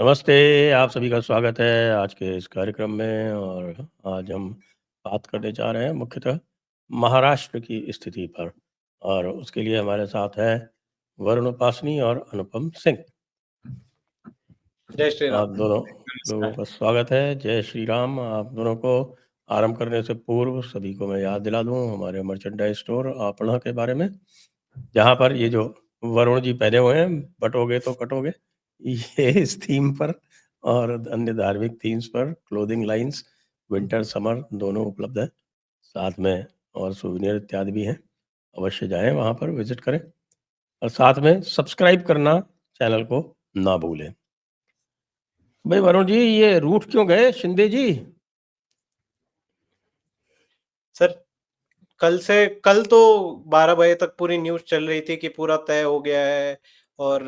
नमस्ते, आप सभी का स्वागत है आज के इस कार्यक्रम में और आज हम बात करने जा रहे हैं मुख्यतः महाराष्ट्र की स्थिति पर और उसके लिए हमारे साथ हैं वरुण उपासनी और अनुपम सिंह। जय श्री आप राम। दोनों लोगों का स्वागत है। जय श्री राम। आप दोनों को आरंभ करने से पूर्व सभी को मैं याद दिला दूं हमारे मर्चेंडाइज स्टोर आपणा के बारे में, जहां पर ये जो वरुण जी पहने हुए हैं बटोगे तो कटोगे, ये इस थीम पर और अन्य धार्मिक थीम्स पर क्लोथिंग लाइंस विंटर समर दोनों उपलब्ध है, साथ में और सुविनियर इत्यादि भी हैं। अवश्य जाएं वहां पर, विजिट करें और साथ में सब्सक्राइब करना चैनल को ना भूलें। भाई वरुण जी, ये रूठ क्यों गए शिंदे जी? सर, कल तो 12 बजे तक पूरी न्यूज चल रही थी कि पूरा तय हो गया है और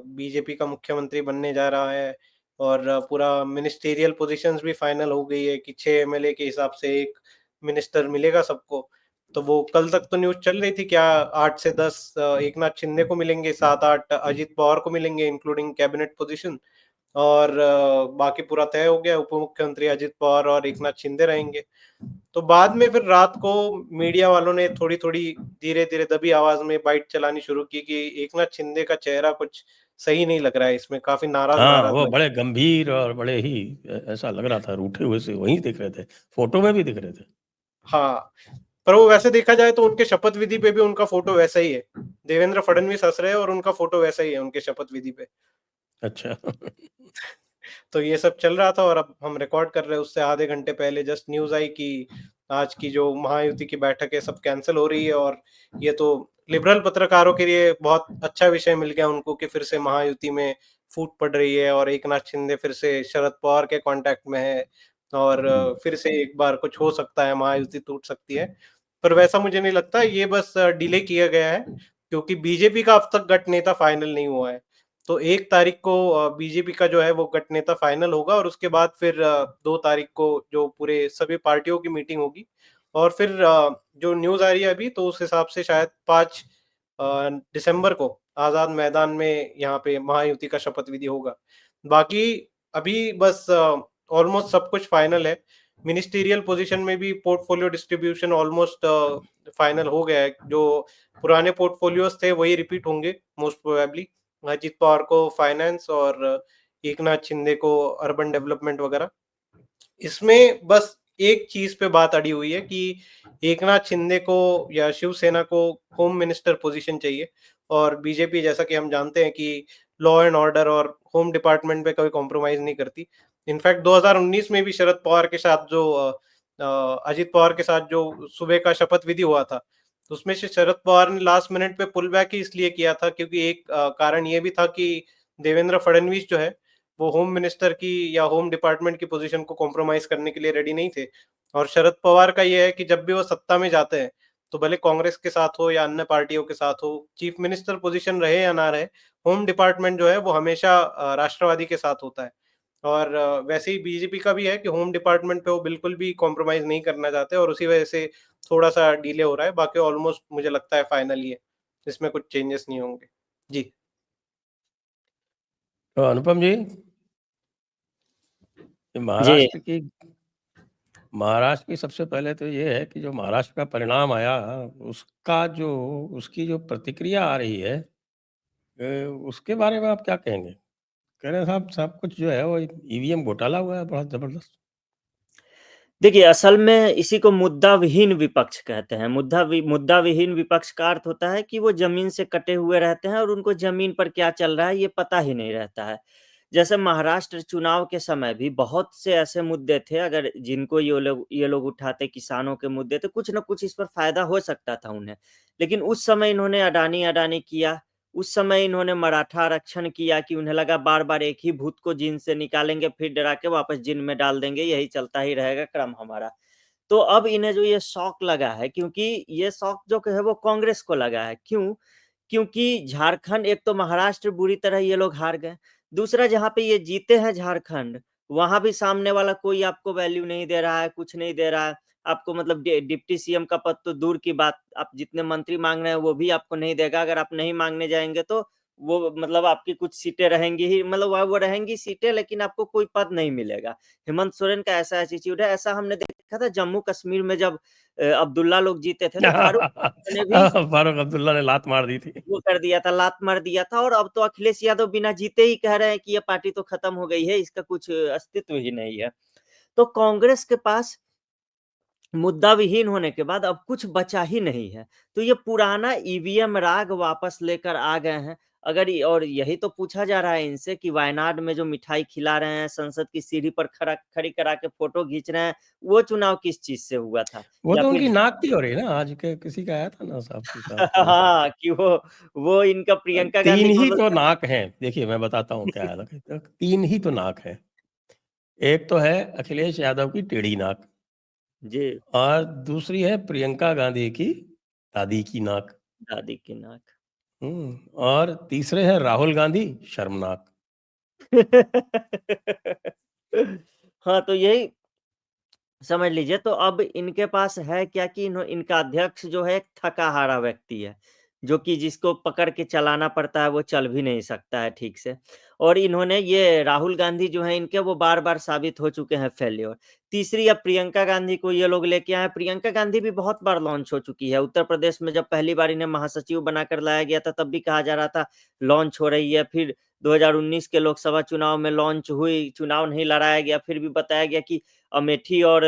बीजेपी का मुख्यमंत्री बनने जा रहा है और पूरा मिनिस्टेरियल पोजीशंस भी फाइनल हो गई है कि 6 एमएलए के हिसाब से एक मिनिस्टर मिलेगा सबको। तो वो कल तक तो न्यूज चल रही थी क्या 8 से 10 एकनाथ शिंदे को मिलेंगे, 7-8 अजित पवार को मिलेंगे इंक्लूडिंग कैबिनेट पोजीशन और बाकी पूरा तय हो गया, उप मुख्यमंत्री अजित पवार और एकनाथ शिंदे रहेंगे। तो बाद में फिर रात को मीडिया वालों ने थोड़ी थोड़ी धीरे धीरे दबी आवाज में बाइट चलानी शुरू की कि एकनाथ शिंदे का चेहरा कुछ सही नहीं लग रहा है, इसमें काफी नाराज हाँ, नाराज वो लग बड़े गंभीर और बड़े ही ऐसा लग रहा था, रूठे हुए से वहीं दिख रहे थे, फोटो में भी दिख रहे थे। हाँ, पर वो वैसे देखा जाए तो उनके शपथ विधि पे भी उनका फोटो वैसा ही है। देवेंद्र फडणवीस हंस रहे हैं और उनका फोटो वैसा ही है उनके शपथ विधि पे। अच्छा। तो ये सब चल रहा था और अब हम रिकॉर्ड कर रहे हैं, उससे आधे घंटे पहले जस्ट न्यूज आई कि आज की जो महायुति की बैठक है सब कैंसिल हो रही है और ये तो लिबरल पत्रकारों के लिए बहुत अच्छा विषय मिल गया उनको कि फिर से महायुति में फूट पड़ रही है और एकनाथ शिंदे फिर से शरद पवार के कांटेक्ट में है और फिर से एक बार कुछ हो सकता है, महायुति टूट सकती है। पर वैसा मुझे नहीं लगता, ये बस डिले किया गया है क्योंकि बीजेपी का अब तक गठ नेता फाइनल नहीं हुआ है। तो 1 तारीख को बीजेपी का जो है वो गठ नेता फाइनल होगा और उसके बाद फिर 2 तारीख को जो पूरे सभी पार्टियों की मीटिंग होगी और फिर जो न्यूज आ रही है अभी तो उस हिसाब से शायद 5 दिसंबर को आजाद मैदान में यहाँ पे महायुति का शपथ विधि होगा। बाकी अभी बस ऑलमोस्ट सब कुछ फाइनल है। मिनिस्टीरियल पोजीशन में भी पोर्टफोलियो डिस्ट्रीब्यूशन ऑलमोस्ट फाइनल हो गया है। जो पुराने पोर्टफोलियोज थे वही रिपीट होंगे मोस्ट प्रोबेबली। अजित पवार को फाइनेंस और एकनाथ शिंदे को अर्बन डेवलपमेंट वगैरह। इसमें बस एक चीज पे बात अड़ी हुई है कि एकनाथ शिंदे को या शिवसेना को होम मिनिस्टर पोजीशन चाहिए और बीजेपी जैसा कि हम जानते हैं कि लॉ एंड ऑर्डर और होम डिपार्टमेंट पे कभी कॉम्प्रोमाइज नहीं करती। इनफैक्ट 2019 में भी शरद पवार के साथ जो अजित पवार के साथ जो सुबह का शपथ विधि हुआ था तो उसमें से शरद पवार ने लास्ट मिनट पे पुल बैक ही इसलिए किया था क्योंकि एक कारण ये भी था कि देवेंद्र फडणवीस जो है वो होम मिनिस्टर की या होम डिपार्टमेंट की पोजीशन को कॉम्प्रोमाइज करने के लिए रेडी नहीं थे। और शरद पवार का ये है कि जब भी वो सत्ता में जाते हैं तो भले कांग्रेस के साथ हो या अन्य पार्टियों के साथ हो, चीफ मिनिस्टर पोजीशन रहे या ना रहे, होम डिपार्टमेंट जो है वो हमेशा राष्ट्रवादी के साथ होता है। और वैसे ही बीजेपी का भी है कि होम डिपार्टमेंट पे वो बिल्कुल भी कॉम्प्रोमाइज नहीं करना चाहते और उसी वजह से थोड़ा सा डिले हो रहा है। बाकी ऑलमोस्ट मुझे लगता है फाइनल ही है, इसमें कुछ चेंजेस नहीं होंगे। जी तो अनुपम जी, ये जी महाराष्ट्र की सबसे पहले तो ये है कि जो महाराष्ट्र का परिणाम आया उसका जो उसकी जो प्रतिक्रिया आ रही है, उसके बारे में आप क्या कहेंगे? कह रहे हैं साहब सब कुछ जो है वो ईवीएम घोटाला हुआ है बहुत जबरदस्त। देखिए, असल में इसी को मुद्दा विहीन विपक्ष कहते हैं। मुद्दा विहीन विपक्ष का अर्थ होता है कि वो ज़मीन से कटे हुए रहते हैं और उनको ज़मीन पर क्या चल रहा है ये पता ही नहीं रहता है। जैसे महाराष्ट्र चुनाव के समय भी बहुत से ऐसे मुद्दे थे, अगर जिनको ये लोग उठाते, किसानों के मुद्दे थे, कुछ न कुछ इस पर फ़ायदा हो सकता था उन्हें। लेकिन उस समय इन्होंने अडानी-अडानी किया, उस समय इन्होंने मराठा आरक्षण किया कि उन्हें लगा बार-बार एक ही भूत को जीन से निकालेंगे, फिर डरा के वापस जीन में डाल देंगे, यही चलता ही रहेगा क्रम हमारा। तो अब इन्हें जो ये शौक लगा है, क्योंकि ये शौक जो है वो कांग्रेस को लगा है। क्यों? क्योंकि झारखंड, एक तो महाराष्ट्र बुरी तरह ये लोग हार गए। दूसरा, जहाँ पे ये जीते हैं झारखंड, वहाँ भी सामने वाला कोई आपको वैल्यू नहीं दे रहा है, कुछ नहीं दे रहा है। आपको मतलब डिप्टी सीएम का पद तो दूर की बात, आप जितने मंत्री माँग रहे हैं वो भी आपको नहीं देगा। अगर आप नहीं माँगने जाएँगे तो वो मतलब आपकी कुछ सीटें रहेंगी ही, मतलब वो रहेंगी सीटें, लेकिन आपको कोई पद नहीं मिलेगा। हेमंत सोरेन का ऐसा एटीट्यूड है। ऐसा हमने देखा था जम्मू कश्मीर में जब अब्दुल्ला लोग जीते थे, तो फारूक ने भी फारूक अब्दुल्ला ने लात मार दी थी। वो कर दिया था, लात मार दिया था। और अब तो अखिलेश यादव बिना जीते ही कह रहे हैं कि ये पार्टी तो खत्म हो गई है, इसका कुछ अस्तित्व ही नहीं है। तो कांग्रेस के पास मुद्दा विहीन होने के बाद अब कुछ बचा ही नहीं है। तो ये पुराना ईवीएम राग वापस लेकर आ गए हैं। अगर ये, और यही तो पूछा जा रहा है इनसे कि वायनाड में जो मिठाई खिला रहे हैं, संसद की सीढ़ी पर खड़ी करा के फोटो खींच रहे हैं, वो चुनाव किस चीज़ से हुआ था? वो या तो फिर उनकी नाक की हो रही है ना, आज के किसी का आया था ना साहब के साथ तो। हाँ, कि वो इनका प्रियंका 3 गांधी को ही हम लोग तो नाक हैं। देखिए मैं बताता हूँ क्या है, 3 ही तो नाक हैं। एक तो है अखिलेश यादव की टेढ़ी नाक, जी, और दूसरी है प्रियंका गांधी की दादी की नाक। दादी की नाक। और तीसरे है राहुल गांधी शर्मनाक। हाँ, तो यही समझ लीजिए। तो अब इनके पास है क्या कि इनका अध्यक्ष जो है एक थका-हारा व्यक्ति है, जो कि जिसको पकड़ के चलाना पड़ता है, वो चल भी नहीं सकता है ठीक से। और इन्होंने ये राहुल गांधी जो हैं इनके, वो बार-बार साबित हो चुके हैं फेल्योर। तीसरी अब प्रियंका गांधी को ये लोग लेके आए हैं। प्रियंका गांधी भी बहुत बार लॉन्च हो चुकी है। उत्तर प्रदेश में जब पहली बार इन्हें महासचिव बनाकर लाया गया था, तब भी कहा जा रहा था लॉन्च हो रही है। फिर 2019 के लोकसभा चुनाव में लॉन्च हुई, चुनाव नहीं लड़ाया गया, फिर भी बताया गया कि अमेठी और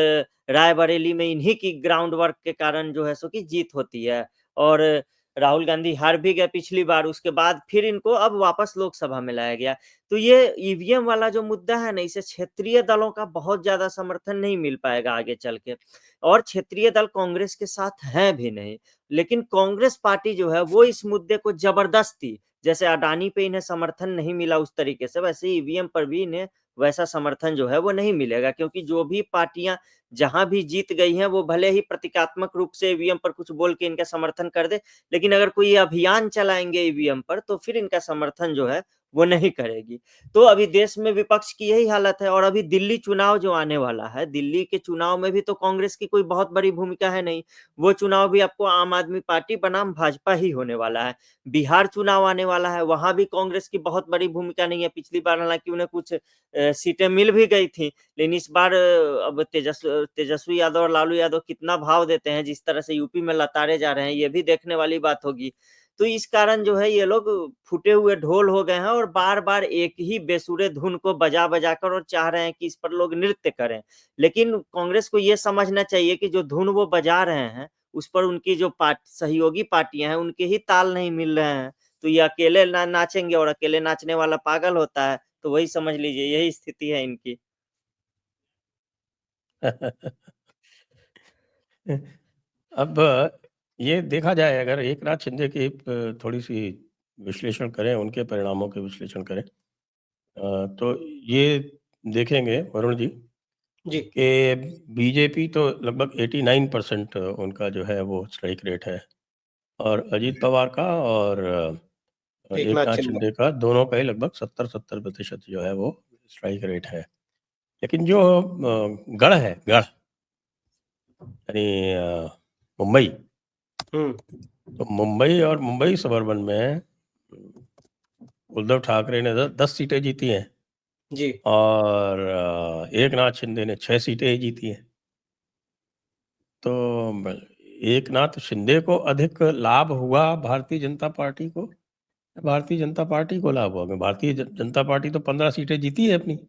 रायबरेली में इन्हीं की ग्राउंड वर्क के कारण जो है सो कि जीत होती है। और राहुल गांधी हार भी गए पिछली बार, उसके बाद फिर इनको अब वापस लोकसभा में लाया गया। तो ये ईवीएम वाला जो मुद्दा है ना, इसे क्षेत्रीय दलों का बहुत ज़्यादा समर्थन नहीं मिल पाएगा आगे चल के, और क्षेत्रीय दल कांग्रेस के साथ हैं भी नहीं। लेकिन कांग्रेस पार्टी जो है वो इस मुद्दे को ज़बरदस्ती, जैसे अडानी पे इन्हें समर्थन नहीं मिला उस तरीके से, वैसे ही ईवीएम पर भी इन्हें वैसा समर्थन जो है वो नहीं मिलेगा, क्योंकि जो भी पार्टियाँ जहाँ भी जीत गई हैं, वो भले ही प्रतीकात्मक रूप से ईवीएम पर कुछ बोल के इनका समर्थन कर दे, लेकिन अगर कोई अभियान चलाएँगे ईवीएम पर, तो फिर इनका समर्थन जो है वो नहीं करेगी। तो अभी देश में विपक्ष की यही हालत है। और अभी दिल्ली चुनाव जो आने वाला है, दिल्ली के चुनाव में भी तो कांग्रेस की कोई बहुत बड़ी भूमिका है नहीं। वो चुनाव भी आपको आम आदमी पार्टी बनाम भाजपा ही होने वाला है। बिहार चुनाव आने वाला है, वहाँ भी कांग्रेस की बहुत बड़ी भूमिका नहीं है। पिछली बार हालाँकि उन्हें कुछ सीटें मिल भी गई थी, लेकिन इस बार अब तेजस्वी यादव और लालू यादव कितना भाव देते हैं, जिस तरह से यूपी में लताड़े जा रहे हैं, ये भी देखने वाली बात होगी। तो इस कारण जो है ये लोग फूटे हुए ढोल हो गए हैं, और बार-बार एक ही बेसुरे धुन को बजा-बजा कर और चाह रहे हैं कि इस पर लोग नृत्य करें। लेकिन कांग्रेस को ये समझना चाहिए कि जो धुन वो बजा रहे हैं, उस पर उनकी जो सहयोगी पार्टियाँ हैं, उनके ही ताल नहीं मिल रहे हैं। तो ये अकेले नाचेंगे, और अकेले नाचने वाला पागल होता है। तो वही समझ लीजिए, यही स्थिति है इनकी। अब ये देखा जाए, अगर एक नाथ शिंदे की थोड़ी-सी विश्लेषण करें, उनके परिणामों के विश्लेषण करें, तो ये देखेंगे वरुण जी जी, कि बीजेपी तो लगभग 89% उनका जो है वो स्ट्राइक रेट है, और अजीत पवार का और एक एकनाथ नाथ शिंदे। शिंदे का, दोनों का ही लगभग 70-70% जो है वो स्ट्राइक रेट है। लेकिन जो गढ़ है, गढ़ यानी मुंबई, हुँ, तो मुंबई और मुंबई सबअर्बन में उद्धव ठाकरे ने 10 सीटें जीती हैं, जी, और एक नाथ शिंदे ने 6 सीटें ही जीती हैं। तो एक नाथ शिंदे को अधिक लाभ हुआ भारतीय जनता पार्टी को, भारतीय जनता पार्टी को लाभ हुआ? भारतीय जनता पार्टी तो 15 सीटें जीती है अपनी,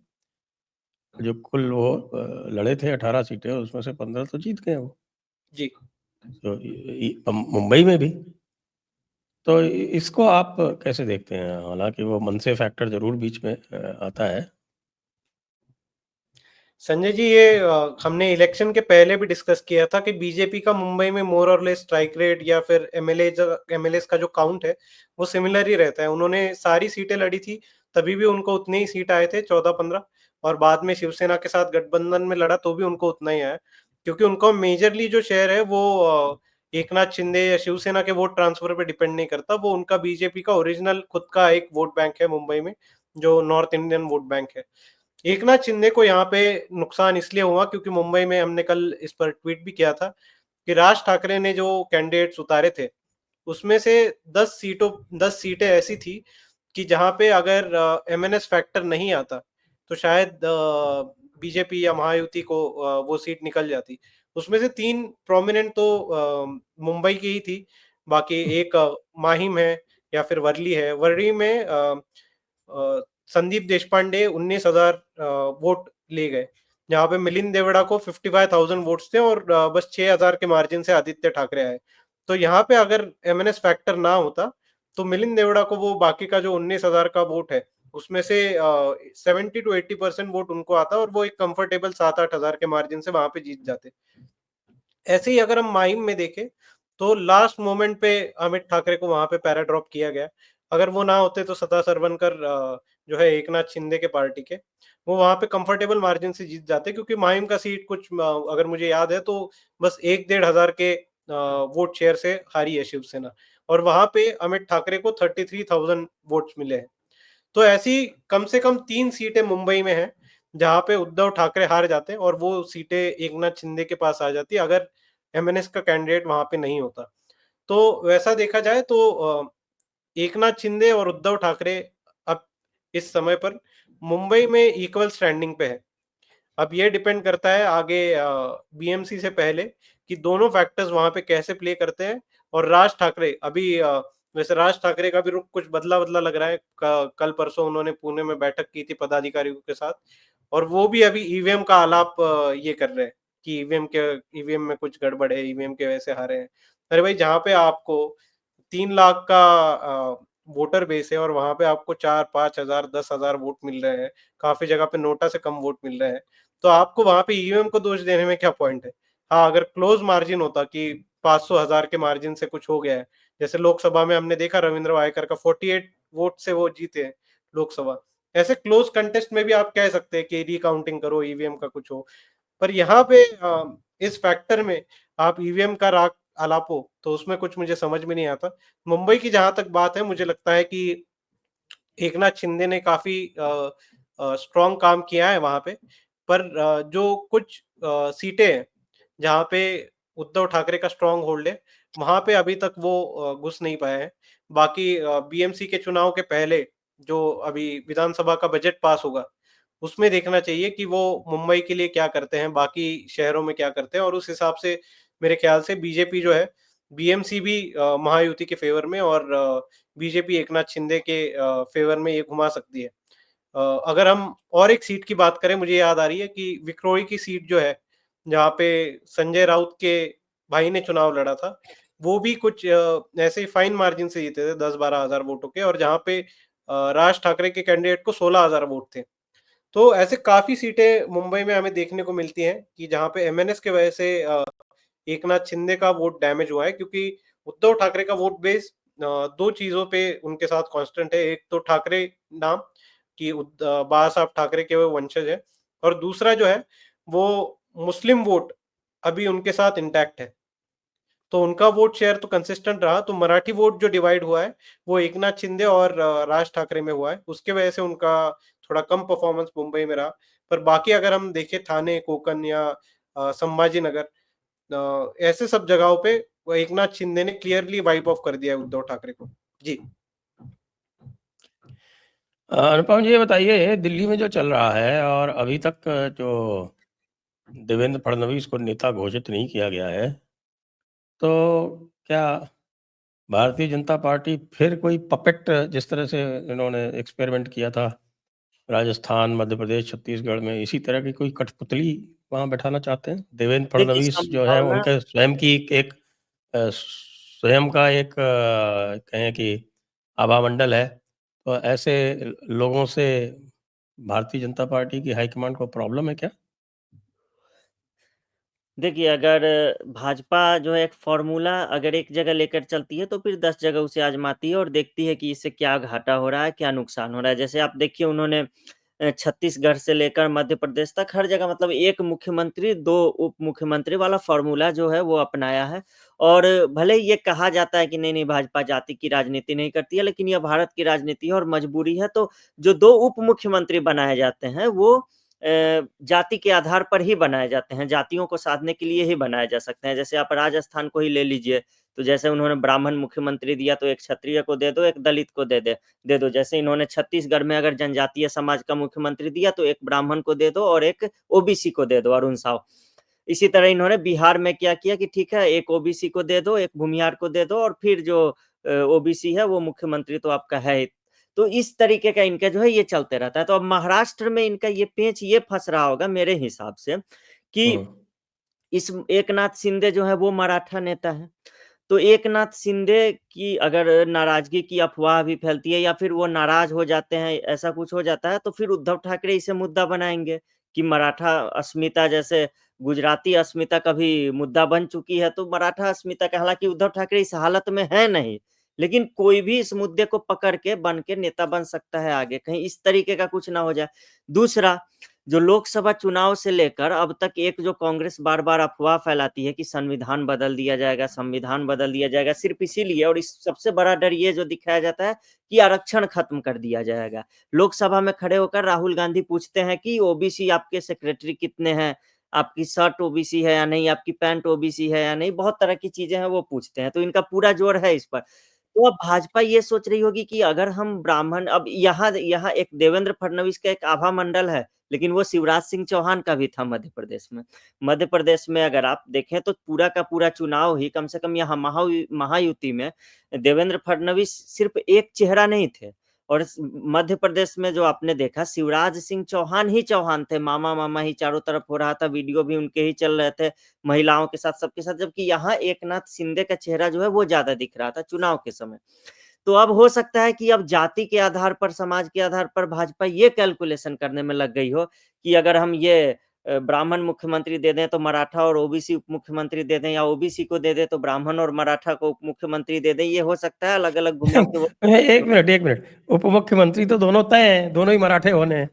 जो कुल वो लड़े थे 18 सीटें, उसमें से 15 तो जीत गए वो। जी। तो मुंबई में भी, तो इसको आप कैसे देखते हैं? हालांकि वो मनसे फैक्टर जरूर बीच में आता है। संजय जी, ये हमने इलेक्शन के पहले भी डिस्कस किया था कि बीजेपी का मुंबई में मोर और लेस स्ट्राइक रेट या फिर एमएलएस का जो काउंट है, वो सिमिलर ही रहता है। उन्होंने सारी सीटें लड़ी थी, तभी भी उनको उतने ही सीट आए थे, 14-15, और बाद में शिवसेना के साथ गठबंधन में लड़ा तो भी उनको उतना ही आया। क्योंकि उनको मेजरली जो शेयर है वो एकनाथ शिंदे या शिवसेना के वोट ट्रांसफर पे डिपेंड नहीं करता, वो उनका बीजेपी का ओरिजिनल खुद का एक वोट बैंक है मुंबई में, जो नॉर्थ इंडियन वोट बैंक है। एकनाथ शिंदे को यहाँ पे नुकसान इसलिए हुआ क्योंकि मुंबई में हमने कल इस पर ट्वीट भी किया था कि राज ठाकरे ने जो कैंडिडेट्स उतारे थे, उसमें से 10 सीटें ऐसी थी कि जहाँ पे अगर एमएनएस फैक्टर नहीं आता तो शायद बीजेपी या महायुति को वो सीट निकल जाती। उसमें से 3 प्रोमिनेंट तो मुंबई की ही थी, बाकी एक माहिम है या फिर वर्ली है। वर्ली में संदीप देशपांडे 19,000 वोट ले गए, जहाँ पे मिलिंद देवड़ा को 55,000 वोट्स थे और बस 6,000 के मार्जिन से आदित्य ठाकरे आए। तो यहाँ पे अगर एमएनएस फैक्टर ना होता तो मिलिंद देवड़ा को वो बाकी का जो 19,000 का वोट है उसमें से 70 to 80% वोट उनको आता और वो एक कंफर्टेबल 7-8 हजार के मार्जिन से वहां पे जीत जाते। ऐसे ही अगर हम माहिम में देखें तो लास्ट मोमेंट पे अमित ठाकरे को वहां पे पैरा ड्रॉप किया गया। अगर वो ना होते तो सदा सरवनकर जो है एकनाथ शिंदे के पार्टी के, वो वहां पे कंफर्टेबल मार्जिन से जीत जाते, क्योंकि माहिम का सीट कुछ अगर मुझे याद है तो बस 1-1.5 हजार के वोट शेयर से हारी है शिवसेना, और वहां पे अमित ठाकरे को 33,000 वोट्स मिले हैं। तो ऐसी कम से कम 3 सीटें मुंबई में हैं, जहाँ पे उद्धव ठाकरे हार जाते हैं और वो सीटें एकनाथ शिंदे के पास आ जाती है अगर एमएनएस का कैंडिडेट वहां पे नहीं होता। तो वैसा देखा जाए तो एकनाथ शिंदे और उद्धव ठाकरे अब इस समय पर मुंबई में इक्वल स्टैंडिंग पे है। अब ये डिपेंड करता है आगे बीएमसी से पहले कि दोनों फैक्टर्स वहां पे कैसे प्ले करते हैं। और राज ठाकरे अभी वैसे राज ठाकरे का भी रुख कुछ बदला बदला लग रहा है। कल परसों उन्होंने पुणे में बैठक की थी पदाधिकारियों के साथ, और वो भी अभी ईवीएम का आलाप ये कर रहे हैं कि ईवीएम में कुछ गड़बड़ है, ईवीएम के वजह से हारे हैं। अरे भाई, जहाँ पे आपको 3 लाख का वोटर बेस है और वहां पे आपको 4-5 हजार 10,000 वोट मिल रहे हैं, काफी जगह पे नोटा से कम वोट मिल रहे हैं, तो आपको वहां पे ईवीएम को दोष देने में क्या पॉइंट है। हाँ, अगर क्लोज मार्जिन होता कि 500,000 के मार्जिन से कुछ हो गया है, जैसे लोकसभा में हमने देखा रविंद्र वायकर का 48 वोट से वो जीते हैं लोकसभा, ऐसे क्लोज कंटेस्ट में भी आप कह सकते हैं कि रिकाउंटिंग करो, ईवीएम का कुछ हो। पर यहाँ पे इस फैक्टर में आप ईवीएम का राग अलापो तो उसमें कुछ मुझे समझ में नहीं आता। मुंबई की जहां तक बात है, मुझे लगता है कि एकनाथ शिंदे ने काफी स्ट्रॉन्ग काम किया है वहां पे। पर जो कुछ सीटें हैं जहाँ पे उद्धव ठाकरे का स्ट्रॉन्ग होल्ड है, वहां पे अभी तक वो घुस नहीं पाए हैं। बाकी बीएमसी के चुनाव के पहले जो अभी विधानसभा का बजट पास होगा, उसमें देखना चाहिए कि वो मुंबई के लिए क्या करते हैं, बाकी शहरों में क्या करते हैं, और उस हिसाब से मेरे ख्याल से बीजेपी जो है, बीएमसी भी महायुति के फेवर में और बीजेपी एकनाथ शिंदे के फेवर में ये घुमा सकती है। अगर हम और एक सीट की बात करें, मुझे याद आ रही है कि विक्रोई की सीट जो है, जहाँ पे संजय राउत के भाई ने चुनाव लड़ा था, वो भी कुछ ऐसे ही फाइन मार्जिन से जीते थे 10-12 हजार वोटों के, और जहाँ पे राज ठाकरे के कैंडिडेट को 16,000 वोट थे। तो ऐसे काफी सीटें मुंबई में हमें देखने को मिलती हैं कि जहाँ पे एमएनएस के वजह से एकनाथ शिंदे का वोट डैमेज हुआ है, क्योंकि उद्धव ठाकरे का वोट बेस 2 चीजों पे उनके साथ कांस्टेंट है। एक तो ठाकरे नाम कि बाला साहब ठाकरे के वो वंशज है, और दूसरा जो है वो मुस्लिम वोट अभी उनके साथ इंटैक्ट है। तो उनका वोट शेयर तो कंसिस्टेंट रहा, तो मराठी वोट जो डिवाइड हुआ है वो एकनाथ शिंदे और राज ठाकरे में हुआ है, उसके वजह से उनका थोड़ा कम परफॉर्मेंस मुंबई में रहा। पर बाकी अगर हम देखें थाने, कोकन या संभाजी नगर, ऐसे सब जगहों पे वो एकनाथ शिंदे ने क्लियरली वाइप ऑफ कर दिया है उद्धव ठाकरे को। जी। अनुपम जी, ये बताइए, दिल्ली में जो चल रहा है और अभी तक जो देवेंद्र फडणवीस को नेता घोषित नहीं किया गया है, तो क्या भारतीय जनता पार्टी फिर कोई पपेट, जिस तरह से इन्होंने एक्सपेरिमेंट किया था राजस्थान, मध्य प्रदेश, छत्तीसगढ़ में, इसी तरह की कोई कठपुतली वहां बैठाना चाहते हैं? देवेंद्र देखिए फडणवीस जो है संभावना उनके स्वयं की एक स्वयं का एक कहें कि आभा मंडल है, तो ऐसे लोगों से भारतीय जनता पार्टी की हाईकमान को प्रॉब्लम है क्या? देखिए, अगर भाजपा जो है एक फ़ॉर्मूला अगर एक जगह लेकर चलती है, तो फिर 10 जगह उसे आज़माती है और देखती है कि इससे क्या घाटा हो रहा है, क्या नुकसान हो रहा है। जैसे आप देखिए, उन्होंने छत्तीसगढ़ से लेकर मध्य प्रदेश तक हर जगह मतलब एक मुख्यमंत्री, 2 उप मुख्यमंत्री वाला फ़ॉर्मूला जो है वो अपनाया है। और भले ही ये कहा जाता है कि नहीं-नहीं भाजपा जाति की राजनीति नहीं करती है, लेकिन ये भारत की राजनीति है और मजबूरी है। तो जो 2 उप मुख्यमंत्री बनाए जाते हैं, वो जाति के आधार पर ही बनाए जाते हैं, जातियों को साधने के लिए ही बनाए जा सकते हैं। जैसे आप राजस्थान को ही ले लीजिए, तो जैसे उन्होंने ब्राह्मण मुख्यमंत्री दिया तो एक क्षत्रिय को दे दो, एक दलित को दे दो। जैसे इन्होंने छत्तीसगढ़ में अगर जनजातीय समाज का मुख्यमंत्री दिया तो एक ब्राह्मण को दे दो और एक ओबीसी को दे दो, अरुण साव। इसी तरह इन्होंने बिहार में क्या किया कि ठीक है, एक ओबीसी को दे दो, एक भूमिहार को दे दो और फिर जो ओबीसी है वो मुख्यमंत्री तो आपका है ही। तो इस तरीके का इनका जो है ये चलते रहता है। तो अब महाराष्ट्र में इनका ये पेंच ये फँस रहा होगा मेरे हिसाब से कि इस एकनाथ शिंदे जो है वो मराठा नेता है। तो एकनाथ शिंदे की अगर नाराज़गी की अफ़वाह भी फैलती है या फिर वो नाराज़ हो जाते हैं, ऐसा कुछ हो जाता है, तो फिर उद्धव ठाकरे इसे मुद्दा बनाएँगे कि मराठा अस्मिता जैसे गुजराती अस्मिता कभी मुद्दा बन चुकी है, तो मराठा अस्मिता का हालाँकि उद्धव ठाकरे इस हालत में है नहीं, लेकिन कोई भी इस मुद्दे को पकड़ के बन के नेता बन सकता है आगे, कहीं इस तरीके का कुछ ना हो जाए। दूसरा, जो लोकसभा चुनाव से लेकर अब तक एक जो कांग्रेस बार-बार अफ़वाह फैलाती है कि संविधान बदल दिया जाएगा सिर्फ़ इसीलिए और इस सबसे बड़ा डर ये जो दिखाया जाता है कि आरक्षण खत्म कर दिया जाएगा। लोकसभा में खड़े होकर राहुल गांधी पूछते हैं कि ओबीसी आपके सेक्रेटरी कितने हैं? आपकी शर्ट ओबीसी है या नहीं? आपकी पैंट ओबीसी है या नहीं? बहुत तरह की चीज़ें हैं वो पूछते हैं, तो इनका पूरा ज़ोर है इस पर। तो अब भाजपा ये सोच रही होगी कि अगर हम ब्राह्मण अब यहाँ यहाँ एक देवेंद्र फडणवीस का एक आभा मंडल है, लेकिन वो शिवराज सिंह चौहान का भी था मध्य प्रदेश में। मध्य प्रदेश में अगर आप देखें तो पूरा का पूरा चुनाव ही कम से कम यहाँ महायुति में देवेंद्र फडणवीस सिर्फ़ एक चेहरा नहीं थे और स मध्य प्रदेश में जो आपने देखा शिवराज सिंह चौहान ही चौहान थे, मामा-मामा ही चारों तरफ हो रहा था, वीडियो भी उनके ही चल रहे थे, महिलाओं के साथ, सबके साथ, जबकि यहाँ एकनाथ शिंदे का चेहरा जो है वो ज़्यादा दिख रहा था चुनाव के समय। तो अब हो सकता है कि अब जाति के आधार पर, समाज के आधार पर भाजपा ये कैलकुलेशन करने में लग गई हो कि अगर हम ये ब्राह्मण मुख्यमंत्री दे दें तो मराठा और ओबीसी उप मुख्यमंत्री दे दें या ओबीसी को दे दें तो ब्राह्मण और मराठा को उप मुख्यमंत्री दे दें। ये हो सकता है अलग-अलग घुमा के वो एक मिनट, उप मुख्यमंत्री तो दोनों तय हैं, दोनों ही मराठे होने हैं।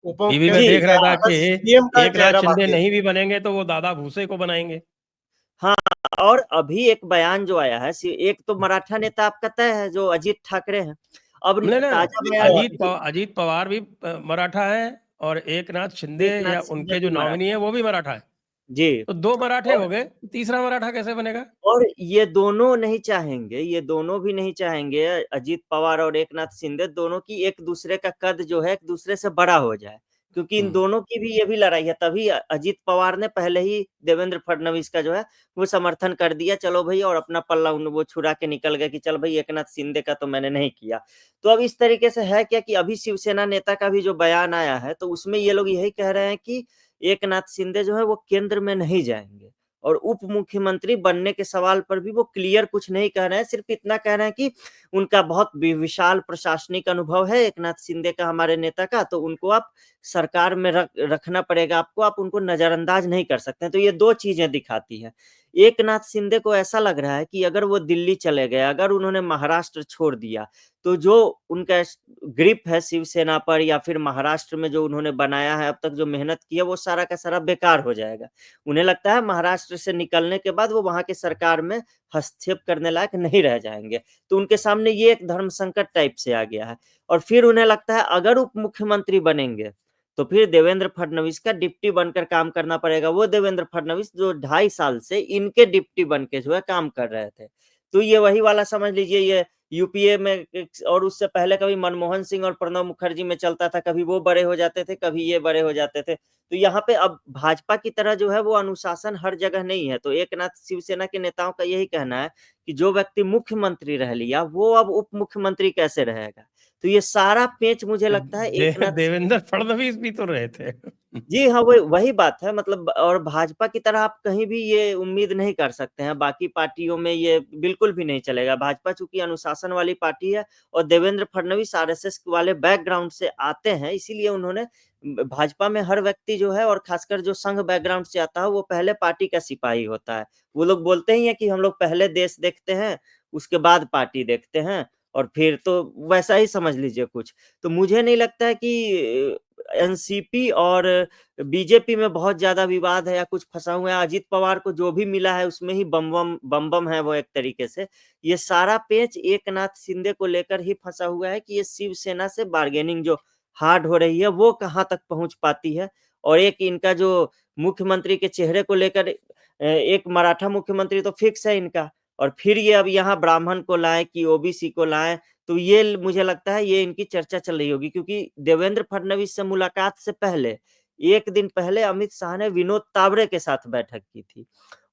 टीवी में जी, देख रहा था बस कि सीएम का एकनाथ चेहरा शिंदे बाकी है। नहीं भी बनेंगे तो वो दादा भूसे को बनाएँगे। हाँ, और अभी एक बयान जो आया है एक तो मराठा नेता आपका तय है जो अजीत ठाकरे हैं। अब नहीं, नहीं, ताज़ा बयान अजीत पवार भी मराठा है और एकनाथ शिंदे एकनाथ या शिंदे उनके भी जो नॉमिनी है वो भी मराठा है। जी, तो 2 मराठे और हो गए, तीसरा मराठा कैसे बनेगा? और ये दोनों नहीं चाहेंगे, ये दोनों भी नहीं चाहेंगे अजीत पवार और एकनाथ शिंदे दोनों की एक-दूसरे का कद जो है एक-दूसरे से बड़ा हो जाए। क्योंकि इन हुँ। दोनों की भी ये भी लड़ाई है, तभी अजीत पवार ने पहले ही देवेंद्र फडणवीस का जो है वो समर्थन कर दिया, चलो भई और अपना पल्ला वो छुड़ा के निकल गए कि चल भई एकनाथ शिंदे का तो मैंने नहीं किया। तो अब इस तरीके से है क्या कि अभी शिवसेना नेता का भी जो बयान आया है, तो उसमें ये लोग यही कह रहे हैं कि एकनाथ शिंदे जो है वो केंद्र में नहीं जाएँगे। और उप मुख्यमंत्री बनने के सवाल पर भी वो क्लियर कुछ नहीं कह रहे हैं, सिर्फ़ इतना कह रहे हैं कि उनका बहुत विशाल प्रशासनिक अनुभव है एकनाथ शिंदे का, हमारे नेता का, तो उनको आप सरकार में रखना पड़ेगा आपको, आप उनको नज़रअंदाज नहीं कर सकते हैं। तो ये 2 चीज़ें दिखाती है। एकनाथ शिंदे को ऐसा लग रहा है कि अगर वो दिल्ली चले गए, अगर उन्होंने महाराष्ट्र छोड़ दिया, तो जो उनका ग्रिप है शिवसेना पर या फिर महाराष्ट्र में जो उन्होंने बनाया है, अब तक जो मेहनत की है, वो सारा का सारा बेकार हो जाएगा। उन्हें लगता है महाराष्ट्र से निकलने के बाद वो वहाँ की सरकार में हस्तक्षेप करने लायक नहीं रह जाएँगे। तो उनके सामने ये एक धर्म संकट टाइप से आ गया है और फिर उन्हें लगता है अगर उप मुख्यमंत्री बनेंगे, तो फिर देवेंद्र फडणवीस का डिप्टी बनकर काम करना पड़ेगा। वो देवेंद्र फडणवीस जो 2.5 साल से इनके डिप्टी बन के जो है काम कर रहे थे। तो ये वही वाला समझ लीजिए ये यूपीए में और उससे पहले कभी मनमोहन सिंह और प्रणब मुखर्जी में चलता था, कभी वो बड़े हो जाते थे, कभी ये बड़े हो जाते थे। तो यहाँ पे अब भाजपा की तरह जो है वो अनुशासन हर जगह नहीं है। तो एकनाथ शिवसेना के नेताओं का यही कहना है कि जो व्यक्ति मुख्यमंत्री रह लिया, वो अब उप मुख्यमंत्री कैसे रहेगा? तो ये सारा पेंच मुझे लगता है एकनाथ देवेंद्र फडणवीस भी तो रहे थे। जी हाँ, वही बात है मतलब और भाजपा की तरह आप कहीं भी ये उम्मीद नहीं कर सकते हैं, बाकी पार्टियों में ये बिल्कुल भी नहीं चलेगा। भाजपा चूँकि अनुशासन वाली पार्टी है और देवेंद्र फडणवीस आरएसएस वाले बैकग्राउंड से आते हैं, इसीलिए उन्होंने भाजपा में हर व्यक्ति जो है और खासकर जो संघ बैकग्राउंड से आता है, वो पहले पार्टी का सिपाही होता है। वो लोग बोलते ही हैं कि हम लोग पहले देश देखते हैं, उसके बाद पार्टी देखते हैं और फिर तो वैसा ही समझ लीजिए कुछ। तो मुझे नहीं लगता है कि एनसीपी और बीजेपी में बहुत ज़्यादा विवाद है या कुछ फँसा हुआ है। अजित पवार को जो भी मिला है उसमें ही बम-बम है वो एक तरीके से। ये सारा पेंच एकनाथ शिंदे को लेकर ही फँसा हुआ है कि ये शिवसेना से बार्गेनिंग जो हार्ड हो रही है वो कहाँ तक पहुँच पाती है और एक इनका जो मुख्यमंत्री के चेहरे को लेकर एक मराठा मुख्यमंत्री तो फिक्स है इनका और फिर ये अब यहाँ ब्राह्मण को लाएँ कि ओबीसी को लाएँ, तो ये मुझे लगता है ये इनकी चर्चा चल रही होगी क्योंकि देवेंद्र फडणवीस से मुलाकात से पहले, 1 दिन पहले अमित शाह ने विनोद तावड़े के साथ बैठक की थी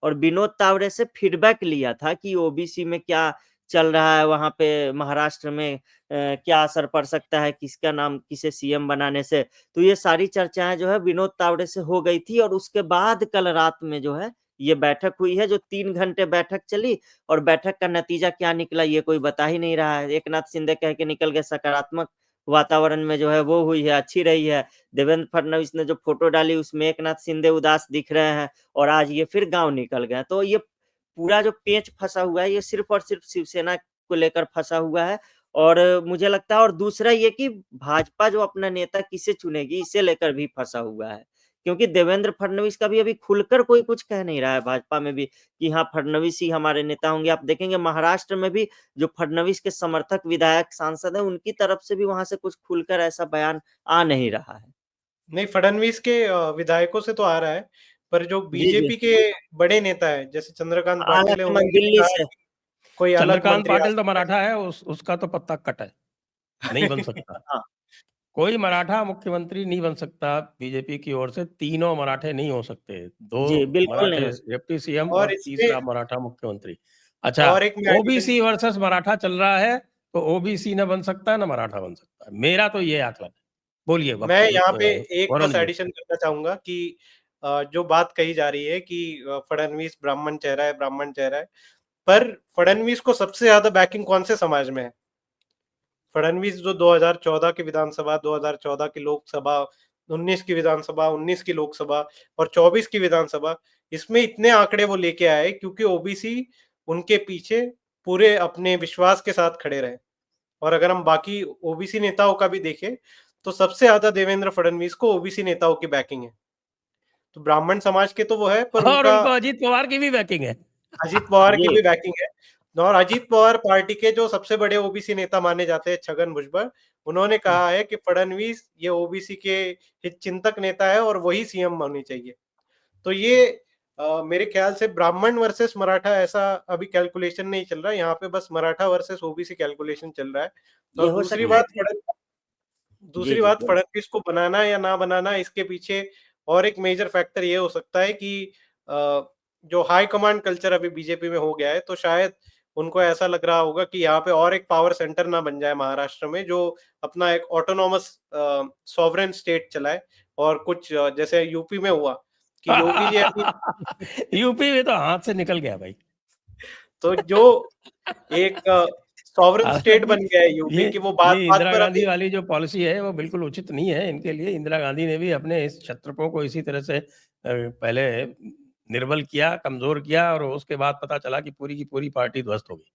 और विनोद तावड़े से फीडबैक लिया था कि ओबीसी में क्या चल रहा है वहाँ पे महाराष्ट्र में क्या असर पड़ सकता है, किसका नाम किसे सीएम बनाने से। तो ये सारी चर्चाएँ जो है विनोद तावड़े से हो गई थी और उसके बाद कल रात में जो है ये बैठक हुई है जो 3 घंटे बैठक चली और बैठक का नतीजा क्या निकला ये कोई बता ही नहीं रहा है। एकनाथ शिंदे कह के निकल गए सकारात्मक वातावरण में जो है वो हुई है, अच्छी रही है। देवेंद्र फडणवीस ने जो फ़ोटो डाली उसमें एकनाथ शिंदे उदास दिख रहे हैं और आज ये फिर गाँव निकल गए। तो ये पूरा जो पेंच फँसा हुआ है ये सिर्फ़ और सिर्फ़ शिवसेना को लेकर फँसा हुआ है और मुझे लगता है और दूसरा ये कि भाजपा जो अपना नेता किसे चुनेगी इसे लेकर भी फँसा हुआ है। क्योंकि देवेंद्र फडणवीस का भी अभी खुलकर कोई कुछ कह नहीं रहा है भाजपा में भी कि हाँ, फडणवीस ही हमारे नेता होंगे। आप देखेंगे महाराष्ट्र में भी जो फडणवीस के समर्थक विधायक, सांसद हैं, उनकी तरफ से भी वहाँ से कुछ खुलकर ऐसा बयान आ नहीं रहा है। नहीं, फडणवीस के विधायकों से तो आ रहा है, पर जो जी, जी। बीजेपी के बड़े नेता हैं, जैसे चंद्रकांत पाटिल है, आलाकमान उन्होंने भी दिल्ली कहा से। कि कोई अलग चंद्रकांत मंत्री आ पाटिल तो सकता मराठा है, उसका तो पत्ता कट है, नहीं बन सकता। हाँ, कोई मराठा मुख्यमंत्री नहीं बन सकता बीजेपी की ओर से, तीनों मराठे नहीं हो सकते। 2 जी, बिल्कुल नहीं मराठे हो सकता। डिप्टी सीएम और और तीसरा इसमें मराठा मुख्यमंत्री। अच्छा, और एक मैं एडिशन ओबीसी वर्सेस मराठा चल रहा है, तो ओबीसी ना बन सकता है, ना मराठा बन सकता है। मेरा तो ये आकलन है। बोलिए मैं यहाँ पे एक वरुण बस जी। एडिशन करना चाहूँगा कि जो बात कही जा रही है कि फडणवीस ब्राह्मण चेहरा है, ब्राह्मण चेहरा है, पर फडणवीस को सबसे ज़्यादा बैकिंग कौन से समाज में है? फडणवीस जो 2014 की विधानसभा, 2014 की लोकसभा, 19 की विधानसभा, 19 की लोकसभा और 24 की विधानसभा, इसमें इतने आंकड़े वो लेके आए क्योंकि ओबीसी उनके पीछे पूरे अपने विश्वास के साथ खड़े रहे। और अगर हम बाकी ओबीसी नेताओं का भी देखें, तो सबसे ज़्यादा देवेंद्र फडणवीस को ओबीसी नेताओं की बैकिंग है। तो ब्राह्मण समाज के तो वो है, पर और उनका उनको अजीत पवार की भी बैकिंग है। अजीत पवार की जी, भी बैकिंग है। और अजीत पवार पार्टी के जो सबसे बड़े ओबीसी नेता माने जाते हैं छगन भुजबल, उन्होंने कहा है कि फडणवीस ये ओबीसी के हितचिंतक नेता है और वही सीएम होने चाहिए। तो ये मेरे ख्याल से ब्राह्मण वर्सेस मराठा ऐसा अभी कैलकुलेशन नहीं चल रहा है, यहाँ पे बस मराठा वर्सेस ओबीसी कैलकुलेशन चल रहा है। ये और हो दूसरी सकता है। बात जी, दूसरी जी, बात बोलिए। फडणवीस को बनाना या ना बनाना इसके पीछे और एक मेजर फैक्टर ये हो सकता है कि जो हाई कमांड कल्चर अभी बीजेपी में हो गया है, तो शायद उनको ऐसा लग रहा होगा कि यहाँ पे और एक पावर सेंटर ना बन जाए महाराष्ट्र में, जो अपना एक ऑटोनॉमस सॉवरेन स्टेट चलाए। और कुछ जैसे यूपी में हुआ कि योगी जी अभी यूपी में तो हाथ से निकल गया भाई। तो जो एक सॉवरेन स्टेट हालाँकि बन गया है यूपी ये की, वो बात ये बात इंदिरा पर गांधी अभी वाली जो पॉलिसी है वो बिल्कुल उचित नहीं है इनके लिए। इंदिरा गांधी ने भी अपने इस क्षत्रपों को इसी तरह से पहले निर्बल किया, कमज़ोर किया और उसके बाद पता चला कि पूरी की पूरी पार्टी ध्वस्त हो गई।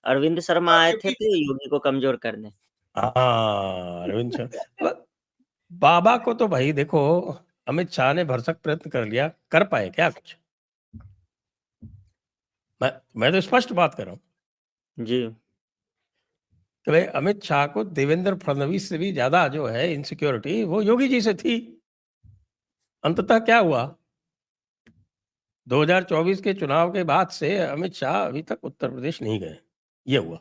अरविंद शर्मा आए थे क्योंकि तो योगी को कमज़ोर करने। हाँ, अरविंद बाबा को तो भाई देखो, अमित शाह ने भरसक प्रयत्न कर लिया, कर पाए क्या कुछ? मैं तो स्पष्ट बात कर रहा हूँ जी। कि भाई अमित शाह को देवेंद्र फडणवीस से भी ज़्यादा जो है इनसिक्योरिटी वो योगी जी से थी। अंततः क्या हुआ? 2024 के चुनाव के बाद से अमित शाह अभी तक उत्तर प्रदेश नहीं गए। ये हुआ।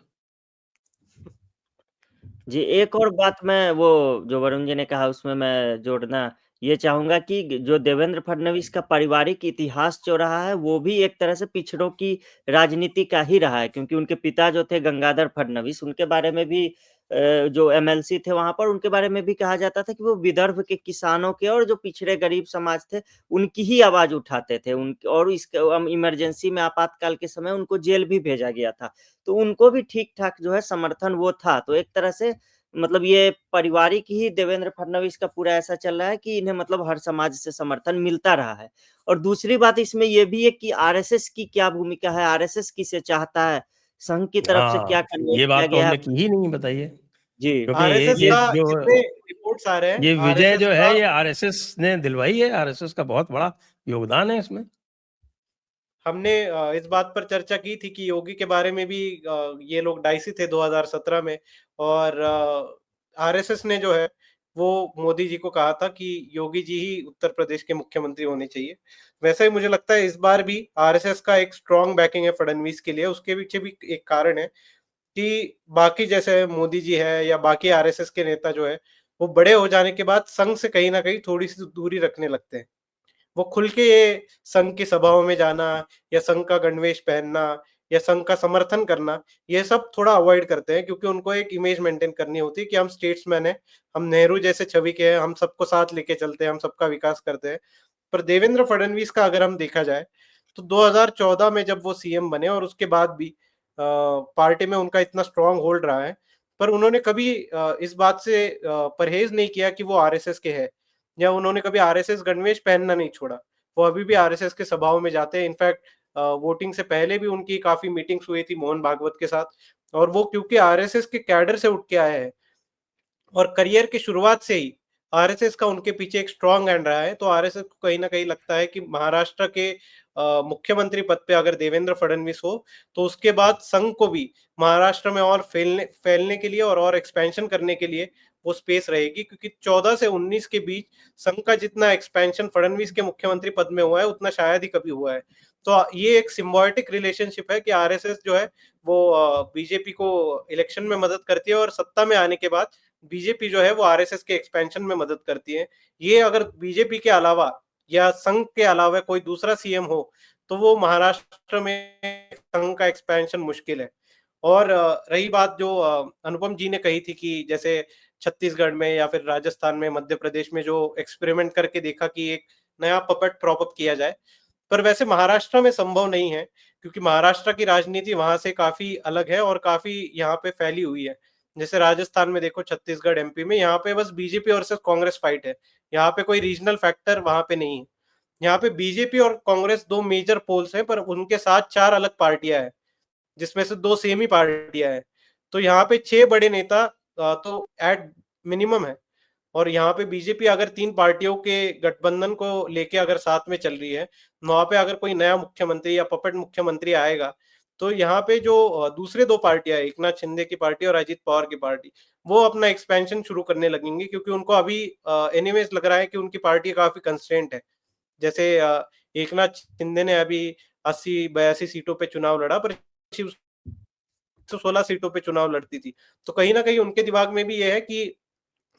जी, एक और बात मैं वो जो वरुण जी ने कहा उसमें मैं जोड़ना ये चाहूँगा कि जो देवेंद्र फडणवीस का पारिवारिक इतिहास जो रहा है, वो भी एक तरह से पिछड़ों की राजनीति का ही रहा है क्योंकि उनके पिता जो थे गंगाधर फडणवीस, उनके बारे में भी जो एमएलसी थे वहाँ पर, उनके बारे में भी कहा जाता था कि वो विदर्भ के किसानों के और जो पिछड़े गरीब समाज थे, उनकी ही आवाज़ उठाते थे। उन और इसके इमरजेंसी में आपातकाल के समय उनको जेल भी भेजा गया था। तो उनको भी ठीक-ठाक जो है समर्थन वो था। तो एक तरह से मतलब ये पारिवारिक ही देवेंद्र फडणवीस का पूरा ऐसा चल रहा है कि इन्हें मतलब हर समाज से समर्थन मिलता रहा है। और दूसरी बात इसमें ये भी है कि आरएसएस की क्या भूमिका है, आरएसएस किसे चाहता है, संघ की तरफ से क्या हाँ, कन्वे ये किया बात तो गया है। हमने की ही नहीं बताई है। जी। क्योंकि आरएसएस ये का जो जितने रिपोर्ट्स आ रहे हैं, ये विजय आरएसएस जो है का ये आरएसएस ने दिलवाई है। आरएसएस का बहुत बड़ा योगदान है इसमें। हमने इस बात पर चर्चा की थी कि योगी के बारे में भी ये लोग डाइसी थे 2017 में। और आरएसएस ने जो है वो मोदी जी को कहा था कि योगी जी ही उत्तर प्रदेश के मुख्यमंत्री होने चाहिए। वैसे ही मुझे लगता है इस बार भी आरएसएस का एक स्ट्रॉन्ग बैकिंग है फडणवीस के लिए, उसके पीछे भी एक कारण है कि बाकी जैसे मोदी जी है या बाकी आरएसएस के नेता जो है, वो बड़े हो जाने के बाद संघ से कहीं न कहीं थोड़ी-सी दूरी रखने लगते हैं। वो खुल के ये संघ की सभाओं में जाना या संघ का गणवेश पहनना या संघ का समर्थन करना, ये सब थोड़ा अवॉइड करते हैं क्योंकि उनको एक इमेज मेंटेन करनी होती है कि हम स्टेट्समैन हैं, हम नेहरू जैसे छवि के हैं, हम सबको साथ लेके चलते हैं, हम सबका विकास करते हैं। पर देवेंद्र फडणवीस का अगर हम देखा जाए, तो 2014 में जब वो सीएम बने और उसके बाद भी पार्टी में उनका इतना स्ट्रॉन्ग होल्ड रहा है, पर उन्होंने कभी इस बात से परहेज़ नहीं किया कि वो आरएसएस के हैं या उन्होंने कभी आरएसएस गणवेश पहनना नहीं छोड़ा। वो अभी भी आरएसएस के सभाओं में जाते हैं, इनफैक्ट वोटिंग से पहले भी उनकी काफ़ी मीटिंग्स हुई थी मोहन भागवत के साथ और वो क्योंकि आरएसएस के कैडर से उठ के आए हैं और करियर की शुरुआत से ही आरएसएस का उनके पीछे एक स्ट्रॉन्ग हैंड रहा है, तो आरएसएस को कहीं न कहीं लगता है कि महाराष्ट्र के मुख्यमंत्री पद पे अगर देवेंद्र फडणवीस हो, तो उसके बाद संघ को भी महाराष्ट्र में और फैलने फैलने के लिए और एक्सपेंशन करने के लिए वो स्पेस रहेगी क्योंकि 14 से 19 के बीच संघ का जितना एक्सपेंशन फडणवीस के मुख्यमंत्री पद में हुआ है, उतना शायद ही कभी हुआ है। तो ये एक सिम्बायोटिक रिलेशनशिप है कि आरएसएस जो है वो बीजेपी को इलेक्शन में मदद करती है और सत्ता में आने के बाद बीजेपी जो है वो आरएसएस के एक्सपेंशन में मदद करती है। ये अगर बीजेपी के अलावा या संघ के अलावा कोई दूसरा सीएम हो, तो वो महाराष्ट्र में संघ का एक्सपेंशन मुश्किल है। और रही बात जो अनुपम जी ने कही थी कि जैसे छत्तीसगढ़ में या फिर राजस्थान में, मध्य प्रदेश में जो एक्सपेरिमेंट करके देखा कि एक नया पपेट प्रॉप अप किया जाए। पर वैसे महाराष्ट्र में संभव नहीं है, क्योंकि महाराष्ट्र की राजनीति वहाँ से काफ़ी अलग है और काफ़ी यहाँ पे फैली हुई है। जैसे राजस्थान में देखो, छत्तीसगढ़, एमपी में यहाँ पे बस बीजेपी वर्सेस कांग्रेस फाइट है। यहाँ पे कोई रीजनल फैक्टर वहाँ पे नहीं है। यहाँ पे बीजेपी और कांग्रेस 2 मेजर पोल्स हैं, पर उनके साथ 4 अलग पार्टियाँ हैं, जिसमें से 2 सेम ही पार्टियाँ हैं। तो यहाँ पे 6 बड़े नेता तो एट मिनिमम है। और यहाँ पे बीजेपी अगर 3 पार्टियों के गठबंधन को लेके अगर साथ में चल रही है, वहाँ पे अगर कोई नया मुख्यमंत्री या पपेट मुख्यमंत्री आएगा, तो यहाँ पे जो दूसरे 2 पार्टियाँ हैं, एकनाथ शिंदे की पार्टी और अजित पवार की पार्टी, वो अपना एक्सपेंशन शुरू करने लगेंगी क्योंकि उनको अभी एनीवेज़ लग रहा है कि उनकी पार्टी काफ़ी कंस्ट्रेंट है। जैसे एकनाथ शिंदे ने अभी 80-82 सीटों पे चुनाव लड़ा, पर शिव 116 सीटों पे चुनाव लड़ती थी। तो कहीं न कहीं उनके दिमाग में भी ये है कि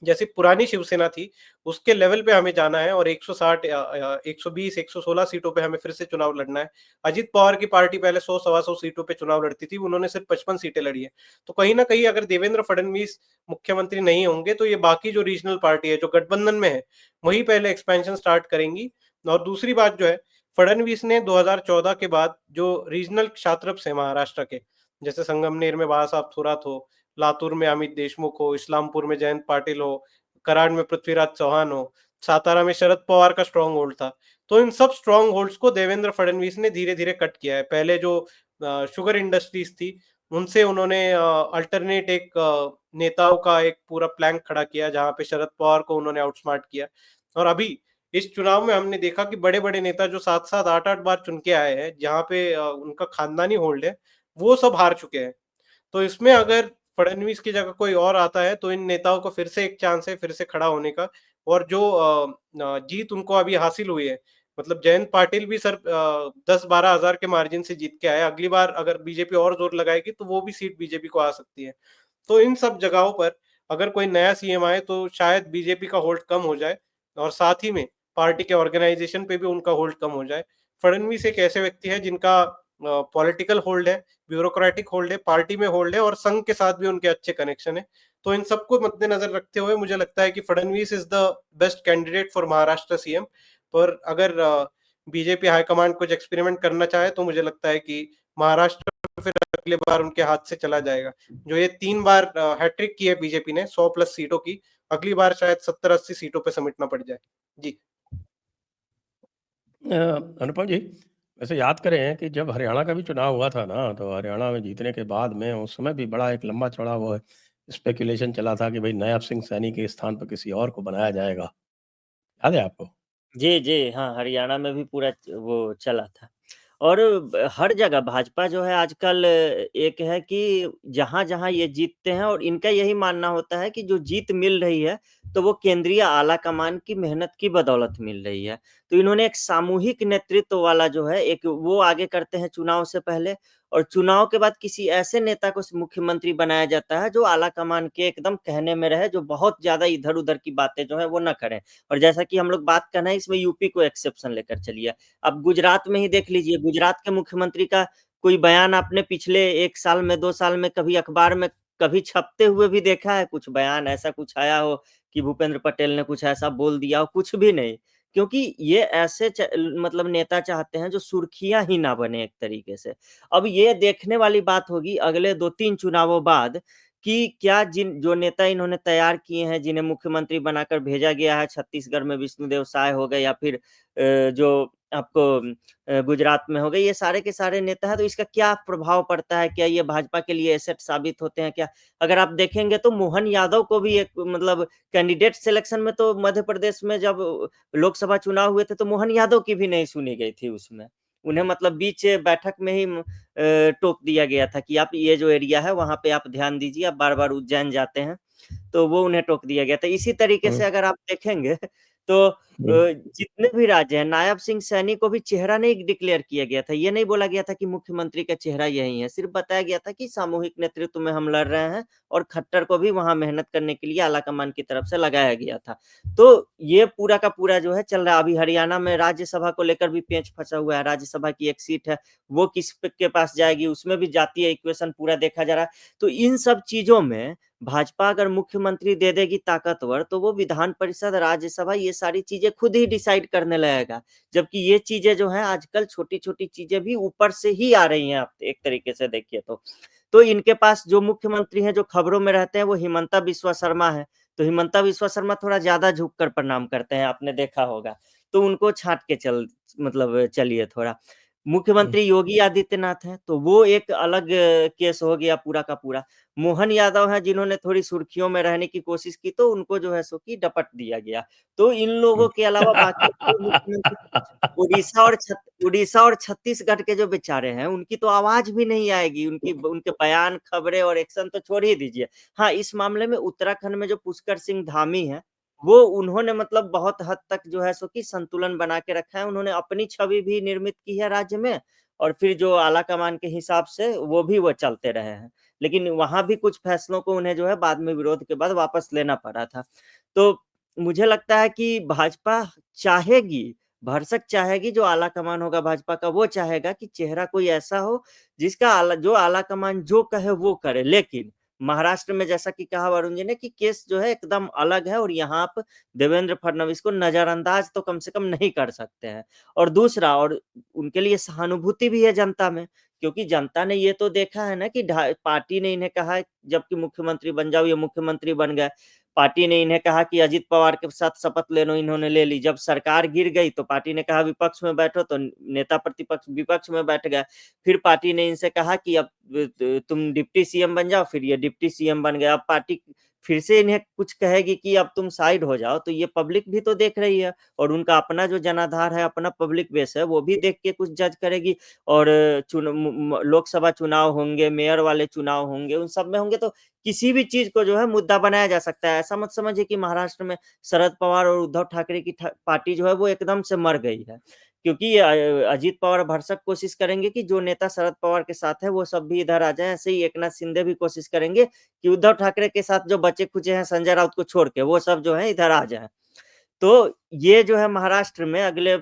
जैसे पुरानी शिवसेना थी, उसके लेवल पे हमें जाना है और 160 120, 116 सीटों पे हमें फिर से चुनाव लड़ना है। अजित पवार की पार्टी पहले 100 सवा 100 सीटों पे चुनाव लड़ती थी, उन्होंने सिर्फ 55 सीटें लड़ी हैं। तो कहीं न कहीं अगर देवेंद्र फडणवीस मुख्यमंत्री नहीं होंगे, तो ये बाकी जो रीजनल पार्टी है, जो गठबंधन में है, वही पहले एक्सपेंशन स्टार्ट करेंगी। और दूसरी बात जो है, फडणवीस ने 2014 के बाद जो रीजनल क्षात्रप्स हैं महाराष्ट्र के, जैसे संगमनेर में बाला साहब थोरात हो, लातूर में अमित देशमुख हो, इस्लामपुर में जयंत पाटिल हो, कराड़ में पृथ्वीराज चौहान हो, सातारा में शरद पवार का स्ट्रॉन्ग होल्ड था। तो इन सब स्ट्रॉन्ग होल्ड्स को देवेंद्र फडणवीस ने धीरे-धीरे कट किया है। पहले जो शुगर इंडस्ट्रीज़ थी, उनसे उन्होंने अल्टरनेट एक नेताओं का एक पूरा प्लैंक खड़ा किया, जहाँ पे शरद पवार को उन्होंने आउटस्मार्ट किया। और अभी इस चुनाव में हमने देखा कि बड़े-बड़े नेता जो 7-7, 8-8 बार चुन के आए हैं, जहाँ पे उनका खानदानी होल्ड है, वो सब हार चुके हैं। तो इसमें अगर फडणवीस की जगह कोई और आता है, तो इन नेताओं को फिर से एक चांस है फिर से खड़ा होने का। और जो जीत उनको अभी हासिल हुई है, मतलब जयंत पाटिल भी सर 10-12 हज़ार के मार्जिन से जीत के आए। अगली बार अगर बीजेपी और ज़ोर लगाएगी, तो वो भी सीट बीजेपी को आ सकती है। तो इन सब जगहों पर अगर कोई नया सीएम आए, तो शायद बीजेपी का होल्ड कम हो जाए और साथ ही में पार्टी के ऑर्गेनाइज़ेशन पे भी उनका होल्ड कम हो जाए। फडणवीस एक ऐसे व्यक्ति है जिनका पॉलिटिकल होल्ड है, ब्यूरोक्रेटिक होल्ड है, पार्टी में होल्ड है और संघ के साथ भी उनके अच्छे कनेक्शन है। तो इन सबको मद्देनजर रखते हुए मुझे लगता है कि Fadnavis is the best candidate for Maharashtra CM. पर अगर बीजेपी हाईकमांड कुछ एक्सपेरिमेंट करना चाहे, तो मुझे लगता है कि महाराष्ट्र फिर अगली बार उनके हाथ से चला जाएगा। जो ये 3 बार हैट्रिक की है बीजेपी ने 100 प्लस सीटों की, अगली बार शायद 70-80 सीटों पे समेटना पड़ जाए। जी। अनुपम जी, वैसे याद करें कि जब हरियाणा का भी चुनाव हुआ था ना, तो हरियाणा में जीतने के बाद में उस समय भी बड़ा एक लंबा चौड़ा वो स्पेकुलेशन चला था कि भाई नैब सिंह सैनी के स्थान पर किसी और को बनाया जाएगा। याद है आपको? जी, जी। हाँ, हरियाणा में भी पूरा वो चला था। और हर जगह भाजपा जो है आजकल एक है कि जहाँ-जहाँ ये जीतते हैं और इनका यही मानना होता है कि जो जीत मिल रही है, तो वो केंद्रीय आला कमान की मेहनत की बदौलत मिल रही है। तो इन्होंने एक सामूहिक नेतृत्व वाला जो है एक वो आगे करते हैं चुनाव से पहले, और चुनाव के बाद किसी ऐसे नेता को मुख्यमंत्री बनाया जाता है जो आला कमान के एकदम कहने में रहे, जो बहुत ज़्यादा इधर-उधर की बातें जो है वो ना करें। और जैसा कि हम लोग बात कर रहे हैं, इसमें यूपी को एक्सेप्शन लेकर चलिए। अब गुजरात में ही देख लीजिए, गुजरात के मुख्यमंत्री का कोई बयान आपने पिछले 1 साल में, 2 साल में कभी अखबार में कभी छपते हुए भी देखा है? कुछ बयान ऐसा कुछ आया हो कि भूपेंद्र पटेल ने कुछ ऐसा बोल दिया हो? कुछ भी नहीं। क्योंकि ये ऐसे मतलब नेता चाहते हैं जो सुर्खियाँ ही ना बने एक तरीके से। अब ये देखने वाली बात होगी अगले 2-3 चुनावों बाद कि क्या जो नेता इन्होंने तैयार किए हैं, जिन्हें मुख्यमंत्री बनाकर भेजा गया है, छत्तीसगढ़ में विष्णुदेव साय हो गए या फिर जो आपको गुजरात में हो गए, ये सारे के सारे नेता हैं, तो इसका क्या प्रभाव पड़ता है? क्या ये भाजपा के लिए एसेट साबित होते हैं क्या? अगर आप देखेंगे तो मोहन यादव को भी एक मतलब कैंडिडेट सिलेक्शन में तो मध्य प्रदेश में जब लोकसभा चुनाव हुए थे, तो मोहन यादव की भी नहीं सुनी गई थी उसमें। उन्हें मतलब बीच बैठक में ही टोक दिया गया था कि आप ये जो एरिया है, वहाँ पे आप ध्यान दीजिए, आप बार-बार उज्जैन जाते हैं, तो वो उन्हें टोक दिया गया था। इसी तरीके से हुँ, अगर आप देखेंगे तो हुँ, जितने भी राज्य हैं, नायब सिंह सैनी को भी चेहरा नहीं डिक्लेयर किया गया था। ये नहीं बोला गया था कि मुख्यमंत्री का चेहरा यही है, सिर्फ बताया गया था कि सामूहिक नेतृत्व में हम लड़ रहे हैं, और खट्टर को भी वहाँ मेहनत करने के लिए आलाकमान की तरफ से लगाया गया था। तो ये पूरा का पूरा जो है चल रहा है। अभी हरियाणा में राज्यसभा को लेकर भी पेंच फँसा हुआ है। राज्यसभा की एक सीट है, वो के पास जाएगी, उसमें भी जातीय इक्वेशन पूरा देखा जा रहा है। तो इन सब चीज़ों में भाजपा अगर मुख्यमंत्री दे देगी ताकतवर, तो वो विधान परिषद, राज्यसभा ये सारी चीज़ें खुद ही डिसाइड करने लगेगा। जबकि ये चीज़ें जो हैं आजकल छोटी-छोटी चीज़ें भी ऊपर से ही आ रही हैं, आप एक तरीके से देखिए तो। तो इनके पास जो मुख्यमंत्री हैं, जो खबरों में रहते हैं, वो हिमंता बिस्वा शर्मा हैं। तो हिमंता बिस्वा शर्मा थोड़ा ज़्यादा झुक कर प्रणाम करते हैं, आपने देखा होगा। तो उनको छाँट के मतलब चलिए थोड़ा। हुँ। मुख्यमंत्री योगी आदित्यनाथ हैं, तो वो एक अलग केस हो गया पूरा का पूरा। मोहन यादव हैं, जिन्होंने थोड़ी सुर्खियों में रहने की कोशिश की, तो उनको जो है सो कि डपट दिया गया। तो इन लोगों हुँ। के अलावा बाकी कोई मुख्यमंत्री उड़ीसा और छत्तीसगढ़ के जो बेचारे हैं, उनकी तो आवाज़ भी नहीं आएगी। उनके बयान, खबरें और एक्शन तो छोड़ ही दीजिए। हाँ, इस मामले में उत्तराखंड में जो पुष्कर सिंह धामी हैं, वो उन्होंने मतलब बहुत हद तक जो है सो कि संतुलन बना के रखा है। उन्होंने अपनी छवि भी निर्मित की है राज्य में, और फिर जो आला-कमान के हिसाब से वो भी वो चलते रहे हैं। लेकिन वहाँ भी कुछ फैसलों को उन्हें जो है बाद में विरोध के बाद वापस लेना पड़ा था। तो मुझे लगता है कि भाजपा चाहेगी, भरसक चाहेगी, जो आला-कमान होगा भाजपा का वो चाहेगा कि चेहरा कोई ऐसा हो जिसका जो आला-कमान जो कहे वो करे। लेकिन महाराष्ट्र में जैसा कि कहा वरुण जी ने कि केस जो है एकदम अलग है, और यहाँ आप देवेंद्र फडणवीस को नज़रअंदाज तो कम से कम नहीं कर सकते हैं। और दूसरा, और उनके लिए सहानुभूति भी है जनता में, क्योंकि जनता ने ये तो देखा है ना कि पार्टी ने इन्हें कहा जबकि मुख्यमंत्री बन जाओ, ये मुख्यमंत्री बन गए। पार्टी ने इन्हें कहा कि अजित पवार के साथ शपथ ले लो, इन्होंने ले ली। जब सरकार गिर गई तो पार्टी ने कहा विपक्ष में बैठो, तो नेता प्रतिपक्ष विपक्ष में बैठ गए। फिर पार्टी ने इनसे कहा कि अब तुम डिप्टी सीएम बन जाओ, फिर ये डिप्टी सीएम बन गए। अब पार्टी फिर से इन्हें कुछ कहेगी कि अब तुम साइड हो जाओ, तो ये पब्लिक भी तो देख रही है, और उनका अपना जो जनाधार है, अपना पब्लिक बेस है, वो भी देख के कुछ जज करेगी। और लोकसभा चुनाव होंगे, मेयर वाले चुनाव होंगे, उन सब में होंगे, तो किसी भी चीज़ को जो है मुद्दा बनाया जा सकता है। ऐसा मत समझिए कि महाराष्ट्र में शरद पवार और उद्धव ठाकरे की पार्टी जो है वो एकदम से मर गई है। क्योंकि अजीत पवार भरसक कोशिश करेंगे कि जो नेता शरद पवार के साथ है वो सब भी इधर आ जाएँ। ऐसे ही एकनाथ शिंदे भी कोशिश करेंगे कि उद्धव ठाकरे के साथ जो बचे-खुचे हैं संजय राउत को छोड़ के, वो सब जो है इधर आ जाएँ। तो ये जो है महाराष्ट्र में अगले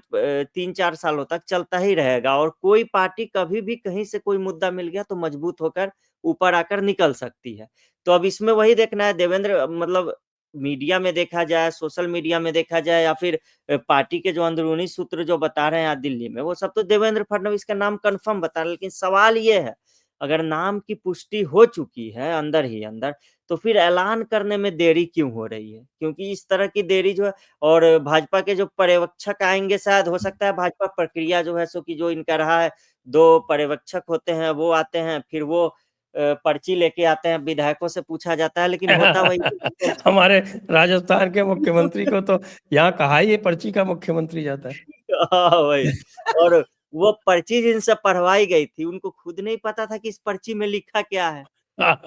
3-4 सालों तक चलता ही रहेगा, और कोई पार्टी कभी भी कहीं से कोई मुद्दा मिल गया तो मजबूत होकर ऊपर आकर निकल सकती है। तो अब इसमें वही देखना है, देवेंद्र मतलब मीडिया में देखा जाए, सोशल मीडिया में देखा जाए, या फिर पार्टी के जो अंदरूनी सूत्र जो बता रहे हैं आज दिल्ली में, वो सब तो देवेंद्र फडणवीस का नाम कन्फर्म बता रहे हैं। लेकिन सवाल ये है, अगर नाम की पुष्टि हो चुकी है अंदर ही अंदर, तो फिर ऐलान करने में देरी क्यों हो रही है? क्योंकि इस तरह की देरी जो है, और भाजपा के जो पर्यवेक्षक आएँगे, शायद हो सकता है भाजपा प्रक्रिया जो है सो कि जो इनका रहा है, 2 पर्यवेक्षक होते हैं, वो आते हैं, फिर वो पर्ची लेके आते हैं, विधायकों से पूछा जाता है, लेकिन होता वही है कि वो हमारे राजस्थान के मुख्यमंत्री को तो यहाँ कहा ही ये पर्ची का मुख्यमंत्री जाता है। हाँ, वही। और वो पर्ची जिनसे पढ़वाई गई थी, उनको खुद नहीं पता था कि इस पर्ची में लिखा क्या है।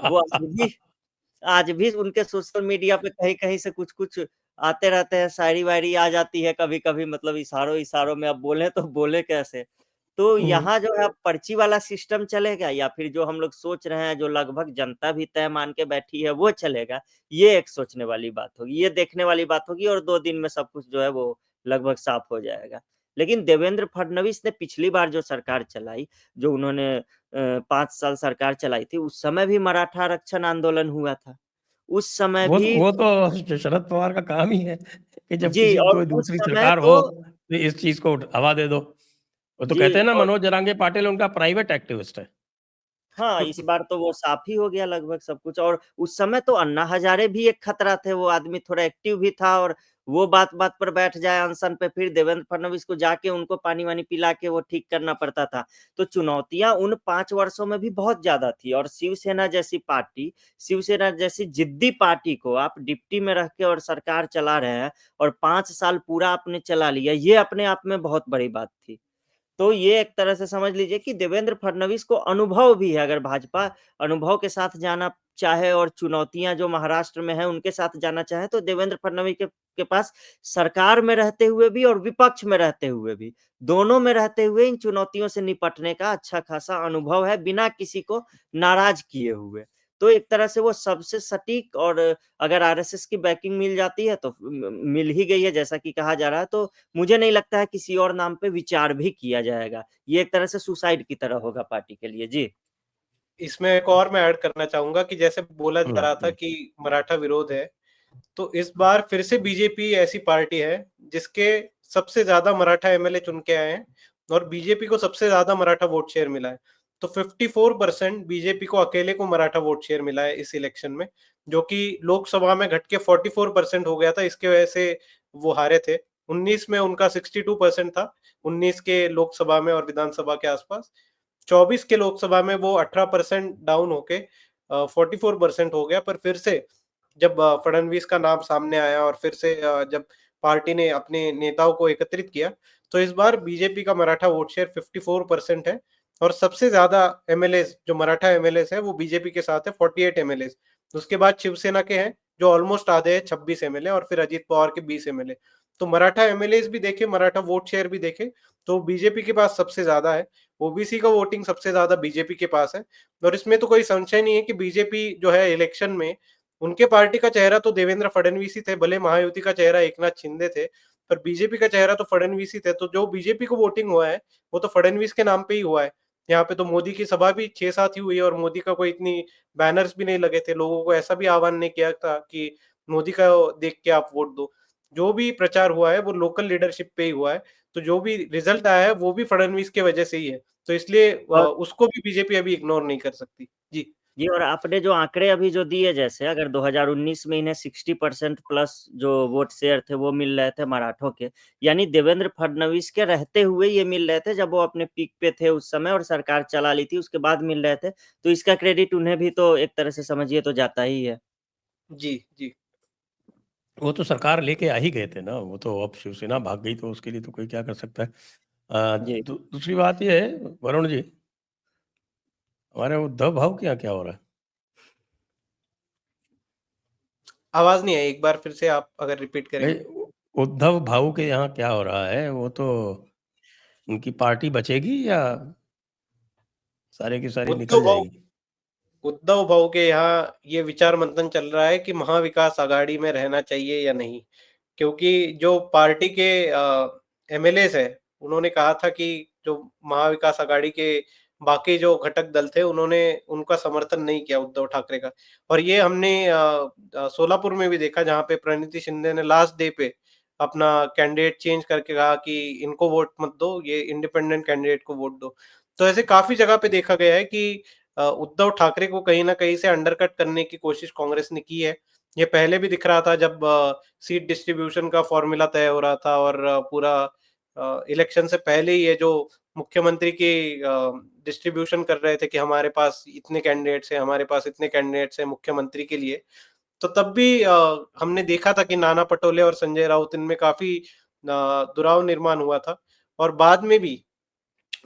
वो आज भी उनके सोशल मीडिया पे कहीं-कहीं से कुछ-कुछ आते रहते हैं, शायरी-वायरी आ जाती है कभी-कभी, मतलब इशारों-इशारों में, अब बोलें तो बोले कैसे? तो हुँ। यहाँ जो है अब पर्ची वाला सिस्टम चलेगा या फिर जो हम लोग सोच रहे हैं, जो लगभग जनता भी तय मान के बैठी है, वो चलेगा? ये एक सोचने वाली बात होगी, ये देखने वाली बात होगी और 2 दिन में सब कुछ जो है वो लगभग साफ हो जाएगा। लेकिन देवेंद्र फडणवीस ने पिछली बार जो सरकार चलाई, जो उन्होंने 5 साल सरकार चलाई थी, उस समय भी मराठा आरक्षण आंदोलन हुआ था। उस समय भी वो तो शरद पवार का काम ही है कि जब जी, किसी और कोई उस दूसरी समय सरकार तो हो, तो इस चीज़ को हवा दे दो। वो तो जी कहते हैं ना और मनोज जरांगे पाटिल उनका प्राइवेट एक्टिविस्ट है। हाँ, इस बार तो वो साफ़ ही हो गया लगभग सब कुछ और उस समय तो अन्ना हज़ारे भी एक खतरा थे, वो आदमी थोड़ा एक्टिव भी था और वो बात-बात पर बैठ जाए अनशन पे, फिर देवेंद्र फडणवीस को जाके उनको पानी-वानी पिला के वो ठीक करना पड़ता था। तो चुनौतियाँ उन 5 वर्षों में भी बहुत ज़्यादा थी और शिवसेना जैसी पार्टी, शिवसेना जैसी ज़िद्दी पार्टी को आप डिप्टी में रख के और सरकार चला रहे हैं और 5 साल पूरा आपने चला लिया, ये अपने आप में बहुत बड़ी बात थी। तो ये एक तरह से समझ लीजिए कि देवेंद्र फडणवीस को अनुभव भी है, अगर भाजपा अनुभव के साथ जाना चाहे और चुनौतियाँ जो महाराष्ट्र में हैं, उनके साथ जाना चाहे, तो देवेंद्र फडणवीस के पास सरकार में रहते हुए भी और विपक्ष में रहते हुए भी, दोनों में रहते हुए इन चुनौतियों से निपटने का अच्छा खासा अनुभव है, बिना किसी को नाराज़ किए हुए। तो एक तरह से वो सबसे सटीक और अगर आरएसएस की बैकिंग मिल जाती है, तो मिल ही गई है जैसा कि कहा जा रहा है, तो मुझे नहीं लगता है किसी और नाम पे विचार भी किया जाएगा। ये एक तरह से सुसाइड की तरह होगा पार्टी के लिए। जी। इसमें एक और मैं ऐड करना चाहूँगा कि जैसे बोला हुँ, जा रहा था हुँ। कि मराठा विरोध है, तो इस बार फिर से बीजेपी ऐसी पार्टी है, जिसके सबसे ज़्यादा मराठा एमएलए चुन के आए हैं और बीजेपी को सबसे ज़्यादा मराठा वोट शेयर मिला है। तो 54% बीजेपी को अकेले को मराठा वोट शेयर मिला है इस इलेक्शन में, जो कि लोकसभा में घट के 44% हो गया था, इसकी वजह से वो हारे थे। 19 में उनका 62% था, 19 के लोकसभा में और विधानसभा के आसपास। 24 के लोकसभा में वो 18% डाउन होके 44% हो गया, पर फिर से जब फडणवीस का नाम सामने आया और फिर से जब पार्टी ने अपने नेताओं को एकत्रित किया, तो इस बार बीजेपी का मराठा वोट शेयर 54% है और सबसे ज़्यादा एमएलएज़ जो मराठा एमएलएज़ हैं, वो बीजेपी के साथ है 48 एमएलएज़। उसके बाद शिवसेना के हैं, जो ऑलमोस्ट आधे हैं 26 एमएलए और फिर अजित पवार के 20 एमएलए। तो मराठा एमएलएज़ भी देखें, मराठा वोट शेयर भी देखें, तो बीजेपी के पास सबसे ज़्यादा है। ओबीसी का वोटिंग सबसे ज़्यादा बीजेपी के पास है और इसमें तो कोई संशय नहीं है कि बीजेपी जो है इलेक्शन में उनके पार्टी का चेहरा तो देवेंद्र फडणवीस ही थे, भले महायुति का चेहरा एकनाथ शिंदे थे, पर बीजेपी का चेहरा तो फडणवीस ही थे। तो जो बीजेपी को वोटिंग हुआ है, वो तो फडणवीस के नाम पे ही हुआ है। यहाँ पे तो मोदी की सभा भी 6-7 ही हुई है और मोदी का कोई इतनी बैनर्स भी नहीं लगे थे। लोगों को ऐसा भी आह्वान नहीं किया था कि मोदी का देख के आप वोट दो। जो भी प्रचार हुआ है, वो लोकल लीडरशिप पे ही हुआ है। तो जो भी रिजल्ट आया है, वो भी फडणवीस की वजह से ही है। तो इसलिए और उसको भी बीजेपी अभी इग्नोर नहीं कर सकती। जी। जी और आपने जो आंकड़े अभी जो दिए जैसे अगर 2019 में इन्हें 60% प्लस जो वोट शेयर थे वो मिल रहे थे मराठों के, यानी देवेंद्र फडणवीस के रहते हुए ये मिल रहे थे जब वो अपने पीक पे थे उस समय और सरकार चला ली थी उसके बाद मिल रहे थे, तो इसका क्रेडिट उन्हें भी तो एक तरह से समझिए तो जाता ही है। जी, जी। वो तो सरकार लेके आ ही गए थे ना, वो तो अब शिवसेना भाग गई तो उसके लिए तो कोई क्या कर सकता है। जी। दूसरी बात ये है वरुण जी, हमारे उद्धव भाऊ के यहाँ क्या हो रहा है? आवाज़ नहीं आई, एक बार फिर से आप अगर रिपीट नहीं, करेंगे? उद्धव भाऊ के यहाँ क्या हो रहा है? वो तो उनकी पार्टी बचेगी या सारी की सारी उद्धव निकल भाऊ जाएगी? उद्धव भाऊ के यहाँ ये विचार मंथन चल रहा है कि महाविकास आघाड़ी में रहना चाहिए या नहीं। क्योंकि जो पार्टी के एमएलएज़ हैं, उन्होंने कहा था कि जो महाविकास आघाड़ी के बाकी जो घटक दल थे, उन्होंने उनका समर्थन नहीं किया उद्धव ठाकरे का। और ये हमने सोलापुर में भी देखा जहाँ पे प्रणीति शिंदे ने लास्ट डे पे अपना कैंडिडेट चेंज करके कहा कि इनको वोट मत दो, ये इंडिपेंडेंट कैंडिडेट को वोट दो। तो ऐसे काफ़ी जगह पे देखा गया है कि उद्धव ठाकरे को कहीं न कहीं से अंडरकट करने की कोशिश कांग्रेस ने की है। ये पहले भी दिख रहा था जब सीट डिस्ट्रीब्यूशन का फ़ॉर्मूला तय हो रहा था और पूरा इलेक्शन से पहले ही ये जो मुख्यमंत्री की डिस्ट्रीब्यूशन कर रहे थे कि हमारे पास इतने कैंडिडेट्स हैं, हमारे पास इतने कैंडिडेट्स हैं मुख्यमंत्री के लिए। तो तब भी हमने देखा था कि नाना पटोले और संजय राउत इनमें काफ़ी दुराव निर्माण हुआ था और बाद में भी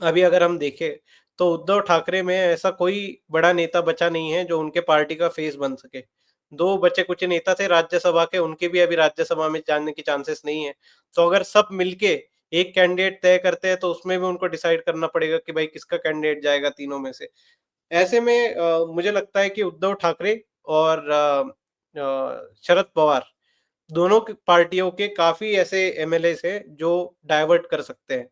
अभी अगर हम देखें, तो उद्धव ठाकरे में ऐसा कोई बड़ा नेता बचा नहीं है, जो उनके पार्टी का फेस बन सके। 2 बचे-कुचे नेता थे राज्यसभा के, उनके भी अभी राज्यसभा में जाने के चांसेस नहीं है। तो अगर सब मिलके एक कैंडिडेट तय करते हैं तो उसमें भी उनको डिसाइड करना पड़ेगा कि भाई किसका कैंडिडेट जाएगा तीनों में से। ऐसे में मुझे लगता है कि उद्धव ठाकरे और शरद पवार दोनों की पार्टियों के काफ़ी ऐसे एमएलएज़ हैं जो डाइवर्ट कर सकते हैं।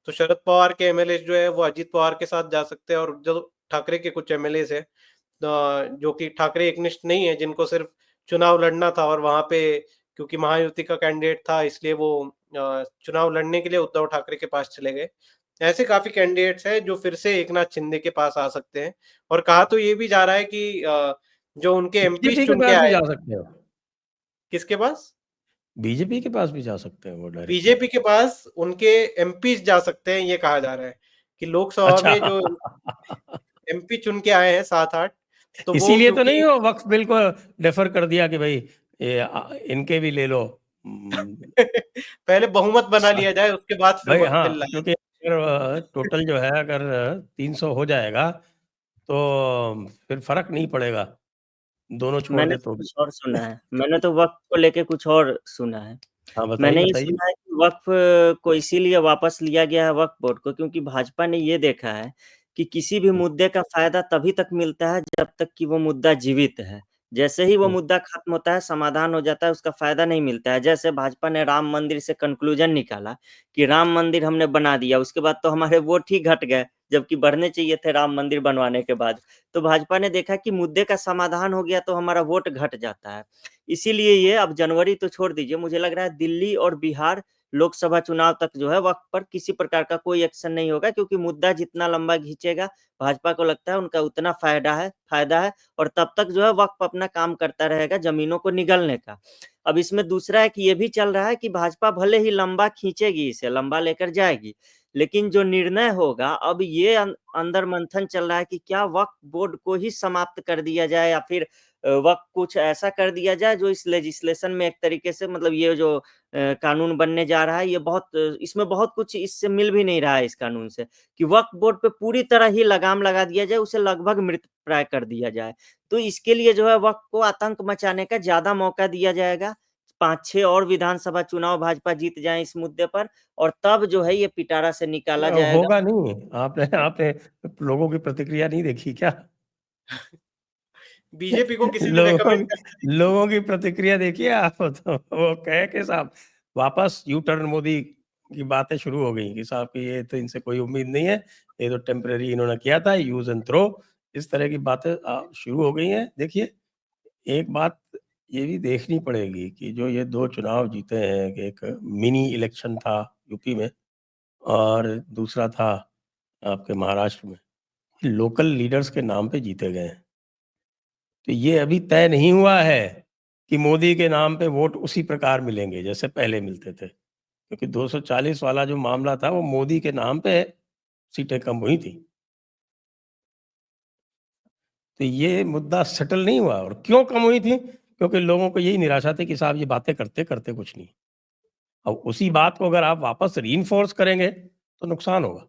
तो शरद पवार के एमएलए जो है वो अजित पवार के साथ जा सकते हैं, और जो ठाकरे के कुछ एमएलएज़ हैं जो कि ठाकरे एकनिष्ठ नहीं है, जिनको सिर्फ चुनाव लड़ना था और वहाँ पे क्योंकि महायुति का कैंडिडेट था इसलिए वो चुनाव लड़ने के लिए उद्धव ठाकरे के पास चले गए। ऐसे काफ़ी कैंडिडेट्स हैं जो फिर से एकनाथ शिंदे के पास आ सकते हैं, और कहा तो ये भी जा रहा है कि जो उनके एमपीज़ बीजेपी के चुन के पास भी आए। जा सकते हो, किसके पास? बीजेपी के पास भी जा सकते हैं वो डायरेक्टली। बीजेपी के पास उनके एमपीज़ जा सकते हैं, ये कहा जा रहा है कि लोकसभा अच्छा। में जो एमपी चुन के आए हैं 7-8, तो वो इसीलिए तो क्योंकि नहीं वो वक्फ बिल को डेफर कर दिया कि भाई ये इनके भी ले लो। पहले बहुमत बना सा- लिया जाए, उसके बाद फिर भाई वक़्त हाँ, बिल लाया क्योंकि अगर टोटल जो है अगर 300 हो जाएगा तो फिर फर्क नहीं पड़ेगा, दोनों छोड़ मैंने दे तो तो भी। कुछ और सुना है। मैंने तो वक़्फ़ को लेके कुछ और सुना है। हाँ, बताइए मैंने ये बताइए। सुना है कि वक़्फ़ को इसीलिए वापस लिया गया है वक़्फ़ बोर्ड को, क्योंकि भाजपा ने ये देखा है कि किसी भी हम्म, मुद्दे का फ़ायदा तभी तक मिलता है जब तक कि वो मुद्दा जीवित है। जैसे ही वो हम्म, मुद्दा खत्म होता है, समाधान हो जाता है, उसका फ़ायदा नहीं मिलता है। जैसे भाजपा ने राम मंदिर से कन्क्लूज़न निकाला कि राम मंदिर हमने बना दिया, उसके बाद तो हमारे वोट ही घट गए, जबकि बढ़ने चाहिए थे राम मंदिर बनवाने के बाद। तो भाजपा ने देखा कि मुद्दे का समाधान हो गया तो हमारा वोट घट जाता है। इसीलिए ये अब जनवरी तो छोड़ दीजिए, मुझे लग रहा है दिल्ली और बिहार लोकसभा चुनाव तक जो है वक़्त पर किसी प्रकार का कोई एक्शन नहीं होगा, क्योंकि मुद्दा जितना लंबा खींचेगा, भाजपा को लगता है उनका उतना फ़ायदा है, और तब तक जो है वक़्त अपना काम करता रहेगा ज़मीनों को निगलने का। अब इसमें दूसरा एक ये भी चल रहा है कि भाजपा भले ही लंबा खींचेगी इसे, लंबा लेकर जाएगी, लेकिन जो निर्णय होगा अब ये अंदर मंथन चल रहा है कि क्या वक़्फ बोर्ड को ही समाप्त कर दिया जाए, या फिर वक़्त कुछ ऐसा कर दिया जाए जो इस लेजिस्लेशन में एक तरीके से, मतलब ये जो कानून बनने जा रहा है, ये बहुत इसमें बहुत कुछ इससे मिल भी नहीं रहा है इस कानून से, कि वक़्फ बोर्ड पे पूरी तरह ही लगाम लगा दिया जाए, उसे लगभग मृतप्राय कर दिया जाए। तो इसके लिए जो है वक़्फ को आतंक मचाने का ज़्यादा मौका दिया जाएगा। 5-6 और विधानसभा चुनाव भाजपा जीत जाए इस मुद्दे पर, और तब जो है ये पिटारा से निकाला जाएगा। होगा नहीं। आपने आपने लोगों की प्रतिक्रिया नहीं देखी क्या? बीजेपी को किसी ने लोगों रिकमेंड कर लोगों की प्रतिक्रिया देखिए आप, तो वो कहे कि साहब वापस यू टर्न मोदी की बातें शुरू हो गई कि साहब कि ये तो इनसे कोई उम्मीद नहीं है, ये तो टेम्परेरी इन्होंने किया था, यूज एंड थ्रो, इस तरह की बातें शुरू हो गई हैं। देखिए, एक बात ये भी देखनी पड़ेगी कि जो ये 2 चुनाव जीते हैं, कि एक मिनी इलेक्शन था यूपी में और दूसरा था आपके महाराष्ट्र में, लोकल लीडर्स के नाम पे जीते गए हैं। तो ये अभी तय नहीं हुआ है कि मोदी के नाम पे वोट उसी प्रकार मिलेंगे जैसे पहले मिलते थे, क्योंकि 240 वाला जो मामला था वो मोदी के नाम पे सीटें कम हुई थी। तो ये मुद्दा सेटल नहीं हुआ, और क्यों कम हुई थी? क्योंकि लोगों को यही निराशा थी कि साहब ये बातें करते कुछ नहीं। अब उसी बात को अगर आप वापस रीइंफोर्स करेंगे तो नुकसान होगा।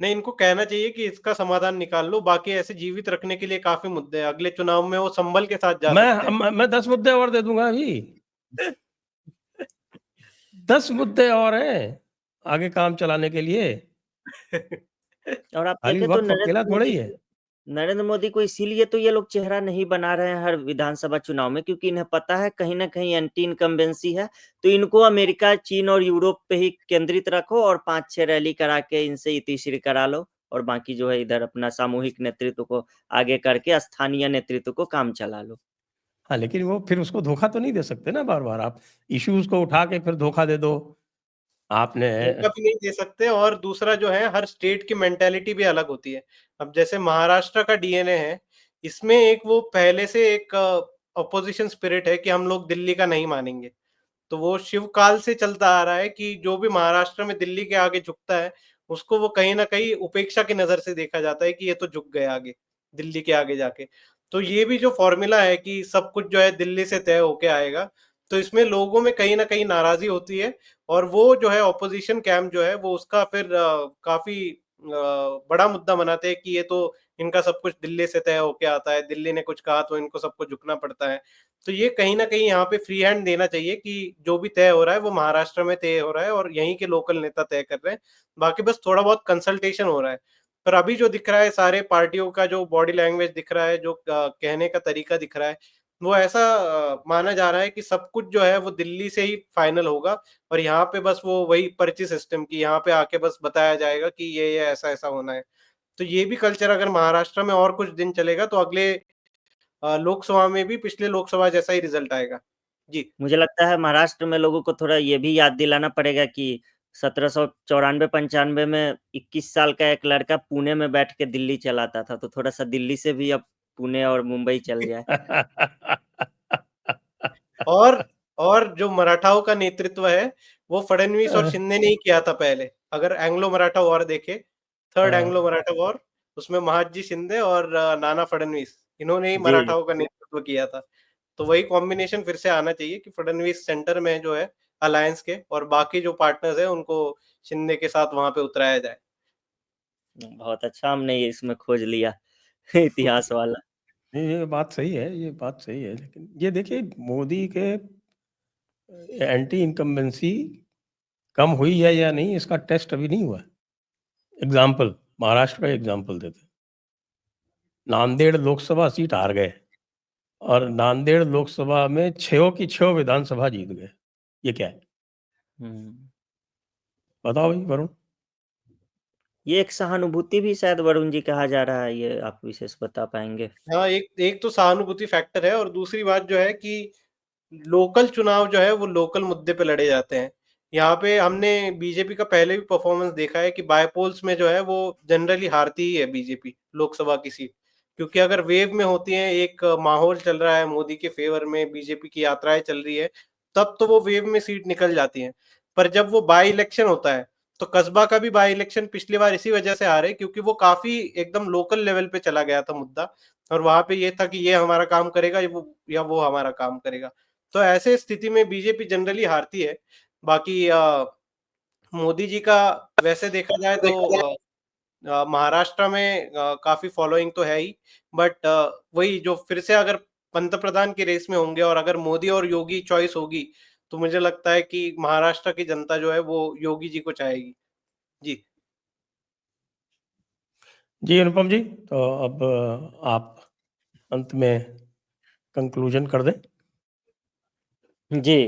नहीं, इनको कहना चाहिए कि इसका समाधान निकाल लो, बाकी ऐसे जीवित रखने के लिए काफ़ी मुद्दे हैं। अगले चुनाव में वो संभल के साथ जा सकते हैं। मैं 10 मुद्दे और दे दूँगा अभी। 10 मुद्दे और हैं आगे काम चलाने के लिए। और आप खाली देखें तो वक़्फ अकेला थोड़ा ही है। नरेंद्र मोदी को इसीलिए तो ये लोग चेहरा नहीं बना रहे हैं हर विधानसभा चुनाव में, क्योंकि इन्हें पता है कहीं न कहीं एंटी इनकम्बेंसी है। तो इनको अमेरिका, चीन और यूरोप पे ही केंद्रित रखो और 5-6 रैली करा के इनसे इतिश्री करा लो, और बाकी जो है इधर अपना सामूहिक नेतृत्व को आगे करके स्थानीय नेतृत्व को काम चला लो। हाँ, लेकिन वो फिर उसको धोखा तो नहीं दे सकते ना बार-बार आप। इश्यूज़ को उठा के फिर धोखा दे दो। आपने धोखा भी नहीं दे सकते, और दूसरा जो है हर स्टेट की मेंटालिटी भी अलग होती है। अब जैसे महाराष्ट्र का डीएनए है, इसमें एक वो पहले से एक अपोज़िशन स्पिरिट है कि हम लोग दिल्ली का नहीं मानेंगे। तो वो शिवकाल से चलता आ रहा है कि जो भी महाराष्ट्र में दिल्ली के आगे झुकता है, उसको वो कहीं न कहीं उपेक्षा की नज़र से देखा जाता है कि ये तो झुक गए आगे, दिल्ली के आगे जाके। तो ये भी जो फ़ॉर्मूला है कि सब कुछ जो है दिल्ली से तय होके आएगा, तो इसमें लोगों में कहीं न कहीं नाराज़ी होती है, और वो जो है ऑपोज़िशन कैंप जो है वो उसका फिर काफ़ी बड़ा मुद्दा बनाते हैं कि ये तो इनका सब कुछ दिल्ली से तय होके आता है, दिल्ली ने कुछ कहा तो इनको सबको झुकना पड़ता है। तो ये कहीं न कहीं यहाँ पे फ्री हैंड देना चाहिए कि जो भी तय हो रहा है वो महाराष्ट्र में तय हो रहा है और यहीं के लोकल नेता तय कर रहे हैं। बाकी बस थोड़ा बहुत कंसल्टेशन हो रहा है। पर अभी जो दिख रहा है सारे पार्टियों का जो बॉडी लैंग्वेज दिख रहा है, जो कहने का तरीका दिख रहा है, वो ऐसा माना जा रहा है कि सब कुछ जो है वो दिल्ली से ही फाइनल होगा और यहाँ पे बस वो वही पर्ची सिस्टम की यहाँ पे आके बस बताया जाएगा कि ये ऐसा-ऐसा होना है। तो ये भी कल्चर अगर महाराष्ट्र में और कुछ दिन चलेगा तो अगले लोकसभा में भी पिछले लोकसभा जैसा ही रिजल्ट आएगा। जी। मुझे लगता है महाराष्ट्र में लोगों को थोड़ा ये भी याद दिलाना पड़ेगा कि 1794-95 में 21 साल का एक लड़का पुणे में बैठ के दिल्ली चलाता था, तो थोड़ा-सा दिल्ली से भी अब पुणे और मुंबई चल जाए। और और जो मराठाओं का नेतृत्व है, वो फडणवीस और शिंदे ने ही किया था पहले। अगर एंग्लो मराठा वॉर देखें, थर्ड हाँ, एंग्लो मराठा वॉर, उसमें महादजी शिंदे और नाना फडणवीस, इन्होंने ही जी, जी। मराठाओं का नेतृत्व किया था। तो वही कॉम्बिनेशन फिर से आना चाहिए कि फडणवीस सेंटर में जो है अलायंस के और बाकी जो पार्टनर्स हैं, उनको शिंदे के साथ वहाँ पे उतराया जाए। बहुत अच्छा हमने ये इसमें खोज लिया इतिहास वाला। नहीं, ये बात सही है, ये बात सही है। लेकिन ये देखिए मोदी के एंटी इनकम्बेंसी कम हुई है या नहीं इसका टेस्ट अभी नहीं हुआ है। एग्ज़ाम्पल महाराष्ट्र का एग्ज़ाम्पल देते हैं। नांदेड़ लोकसभा सीट हार गए और नांदेड़ लोकसभा में 6 की 6 विधानसभा जीत गए। ये क्या है? हुँ। बताओ भाई वरुण? ये एक सहानुभूति भी शायद वरुण जी कहा जा रहा है, ये आप विशेष बता पाएँगे? हाँ, एक एक तो सहानुभूति फैक्टर है और दूसरी बात जो है कि लोकल चुनाव जो है वो लोकल मुद्दे पे लड़े जाते हैं। यहाँ पे हमने बीजेपी का पहले भी परफॉर्मेंस देखा है कि बाय पोल्स में जो है वो जनरली हारती ही है बीजेपी लोकसभा की सीट। क्योंकि अगर वेव में होती है, एक माहौल चल रहा है मोदी के फेवर में, बीजेपी की यात्राएँ चल रही है, तब तो वो वेव में सीट निकल जाती हैं। पर जब वो बाय इलेक्शन होता है, तो कस्बा का भी बाय इलेक्शन पिछली बार इसी वजह से हारे क्योंकि वो काफ़ी एकदम लोकल लेवल पे चला गया था मुद्दा और वहाँ पे ये था कि ये हमारा काम करेगा या वो हमारा काम करेगा। तो ऐसे स्थिति में बीजेपी जनरली हारती है। बाकी मोदी जी का वैसे देखा जाए तो महाराष्ट्र में काफ़ी फॉलोइंग तो है ही, बट वही जो फिर से अगर पंतप्रधान की रेस में होंगे और अगर मोदी और योगी चॉइस होगी, तो मुझे लगता है कि महाराष्ट्र की जनता जो है वो योगी जी को चाहेगी। जी। जी, अनुपम जी, तो अब आप अंत में कंक्लूजन कर दें। जी।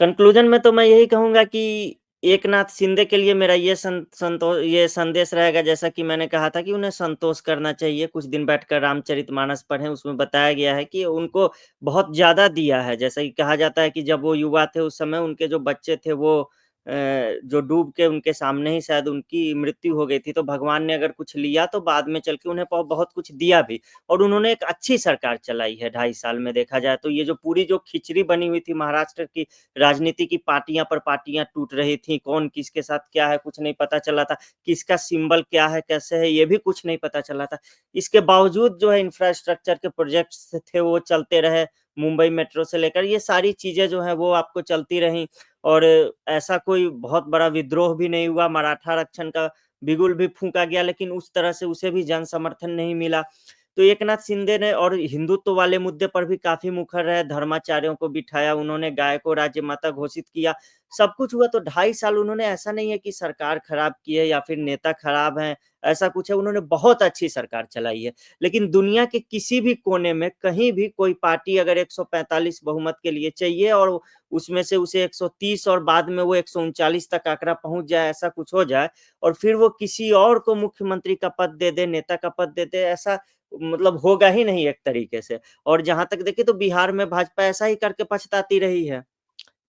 कंक्लूज़न में तो मैं यही कहूँगा कि एक नाथ शिंदे के लिए मेरा ये संदेश रहेगा, जैसा कि मैंने कहा था कि उन्हें संतोष करना चाहिए। कुछ दिन बैठकर रामचरितमानस पढ़ें, उसमें बताया गया है कि उनको बहुत ज़्यादा दिया है। जैसा कि कहा जाता है कि जब वो युवा थे उस समय उनके जो बच्चे थे वो जो डूब के उनके सामने ही शायद उनकी मृत्यु हो गई थी। तो भगवान ने अगर कुछ लिया तो बाद में चल के उन्हें बहुत कुछ दिया भी। और उन्होंने एक अच्छी सरकार चलाई है 2.5 साल में देखा जाए तो। ये जो पूरी जो खिचड़ी बनी हुई थी महाराष्ट्र की राजनीति की, पार्टियाँ पर पार्टियाँ टूट रही थी, कौन किसके साथ क्या है कुछ नहीं पता चला था, किसका सिंबल क्या है, कैसे है ये भी कुछ नहीं पता चला था। इसके बावजूद जो है इंफ्रास्ट्रक्चर के प्रोजेक्ट्स थे वो चलते रहे, मुंबई मेट्रो से लेकर ये सारी चीज़ें जो हैं वो आपको चलती रहीं और ऐसा कोई बहुत बड़ा विद्रोह भी नहीं हुआ, मराठा आरक्षण का बिगुल भी फूँका गया लेकिन उस तरह से उसे भी जन समर्थन नहीं मिला। तो एकनाथ शिंदे ने और हिंदुत्व वाले मुद्दे पर भी काफ़ी मुखर रहे, धर्माचार्यों को बिठाया, उन्होंने गाय को राज्य माता घोषित किया, सब कुछ हुआ तो 2.5 साल उन्होंने ऐसा नहीं है कि सरकार खराब की है या फिर नेता खराब हैं, ऐसा कुछ है, उन्होंने बहुत अच्छी सरकार चलाई है। लेकिन दुनिया के किसी भी कोने में कहीं भी कोई पार्टी अगर 145 बहुमत के लिए चाहिए और उसमें से उसे 130 और बाद में वो 139 तक आंकड़ा पहुँच जाए, ऐसा कुछ हो जाए और फिर वो किसी और को मुख्यमंत्री का पद दे दे, नेता का पद दे दे, ऐसा मतलब होगा ही नहीं एक तरीके से। और जहाँ तक देखिए तो बिहार में भाजपा ऐसा ही करके पछताती रही है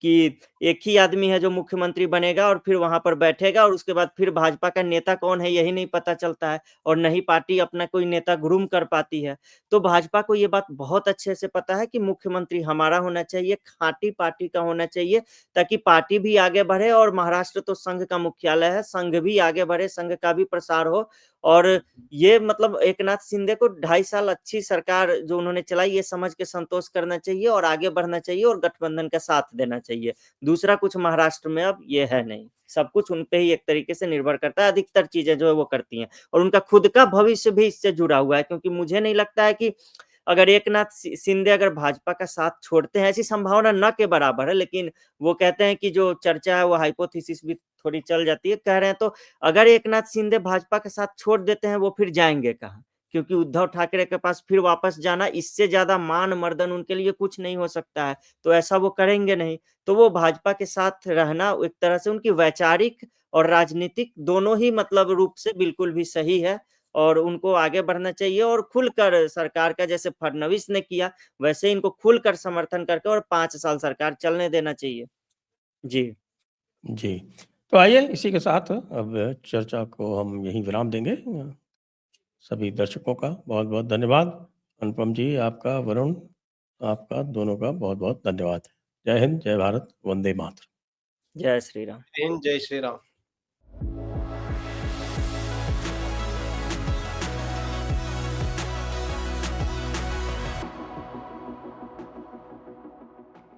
कि एक ही आदमी है जो मुख्यमंत्री बनेगा और फिर वहाँ पर बैठेगा और उसके बाद फिर भाजपा का नेता कौन है यही नहीं पता चलता है और ना ही पार्टी अपना कोई नेता ग्रूम कर पाती है। तो भाजपा को ये बात बहुत अच्छे से पता है कि मुख्यमंत्री हमारा होना चाहिए, खाँटी पार्टी का होना चाहिए ताकि पार्टी भी आगे बढ़े और महाराष्ट्र तो संघ का मुख्यालय है, संघ भी आगे बढ़े, संघ का भी प्रसार हो और ये मतलब एकनाथ शिंदे को 2.5 साल अच्छी सरकार जो उन्होंने चलाई, ये समझ के संतोष करना चाहिए और आगे बढ़ना चाहिए और गठबंधन का साथ देना चाहिए। दूसरा कुछ महाराष्ट्र में अब ये है नहीं। सब कुछ उन पे ही एक तरीके से निर्भर करता है, अधिकतर चीज़ें जो है वो करती हैं और उनका खुद का भविष्य भी इससे जुड़ा हुआ है, क्योंकि मुझे नहीं लगता है कि अगर एकनाथ शिंदे अगर भाजपा का साथ छोड़ते हैं, ऐसी संभावना न के बराबर है, लेकिन वो कहते हैं कि जो चर्चा है वो हाइपोथेसिस भी थोड़ी चल जाती है। कह रहे हैं तो अगर एकनाथ शिंदे भाजपा के साथ छोड़ देते हैं, वो फिर जाएँगे कहाँ? क्योंकि उद्धव ठाकरे के पास फिर वापस जाना, इससे ज़्यादा मान-मर्दन उनके लिए कुछ नहीं हो सकता है, तो ऐसा वो करेंगे नहीं। तो वो भाजपा के साथ रहना एक तरह से उनकी वैचारिक और राजनीतिक दोनों ही मतलब रूप से बिल्कुल भी सही है और उनको आगे बढ़ना चाहिए और खुलकर सरकार का, जैसे फडणवीस ने किया, वैसे इनको खुलकर समर्थन करके और 5 साल सरकार चलने देना चाहिए। जी। जी। तो आइए इसी के साथ अब चर्चा को हम यहीं विराम देंगे। सभी दर्शकों का बहुत-बहुत धन्यवाद। अनुपम जी आपका, वरुण आपका, दोनों का बहुत-बहुत धन्यवाद। जय हिंद, जय भारत, वंदे मातरम। जय श्री राम। जय हिंद, जय श्री राम।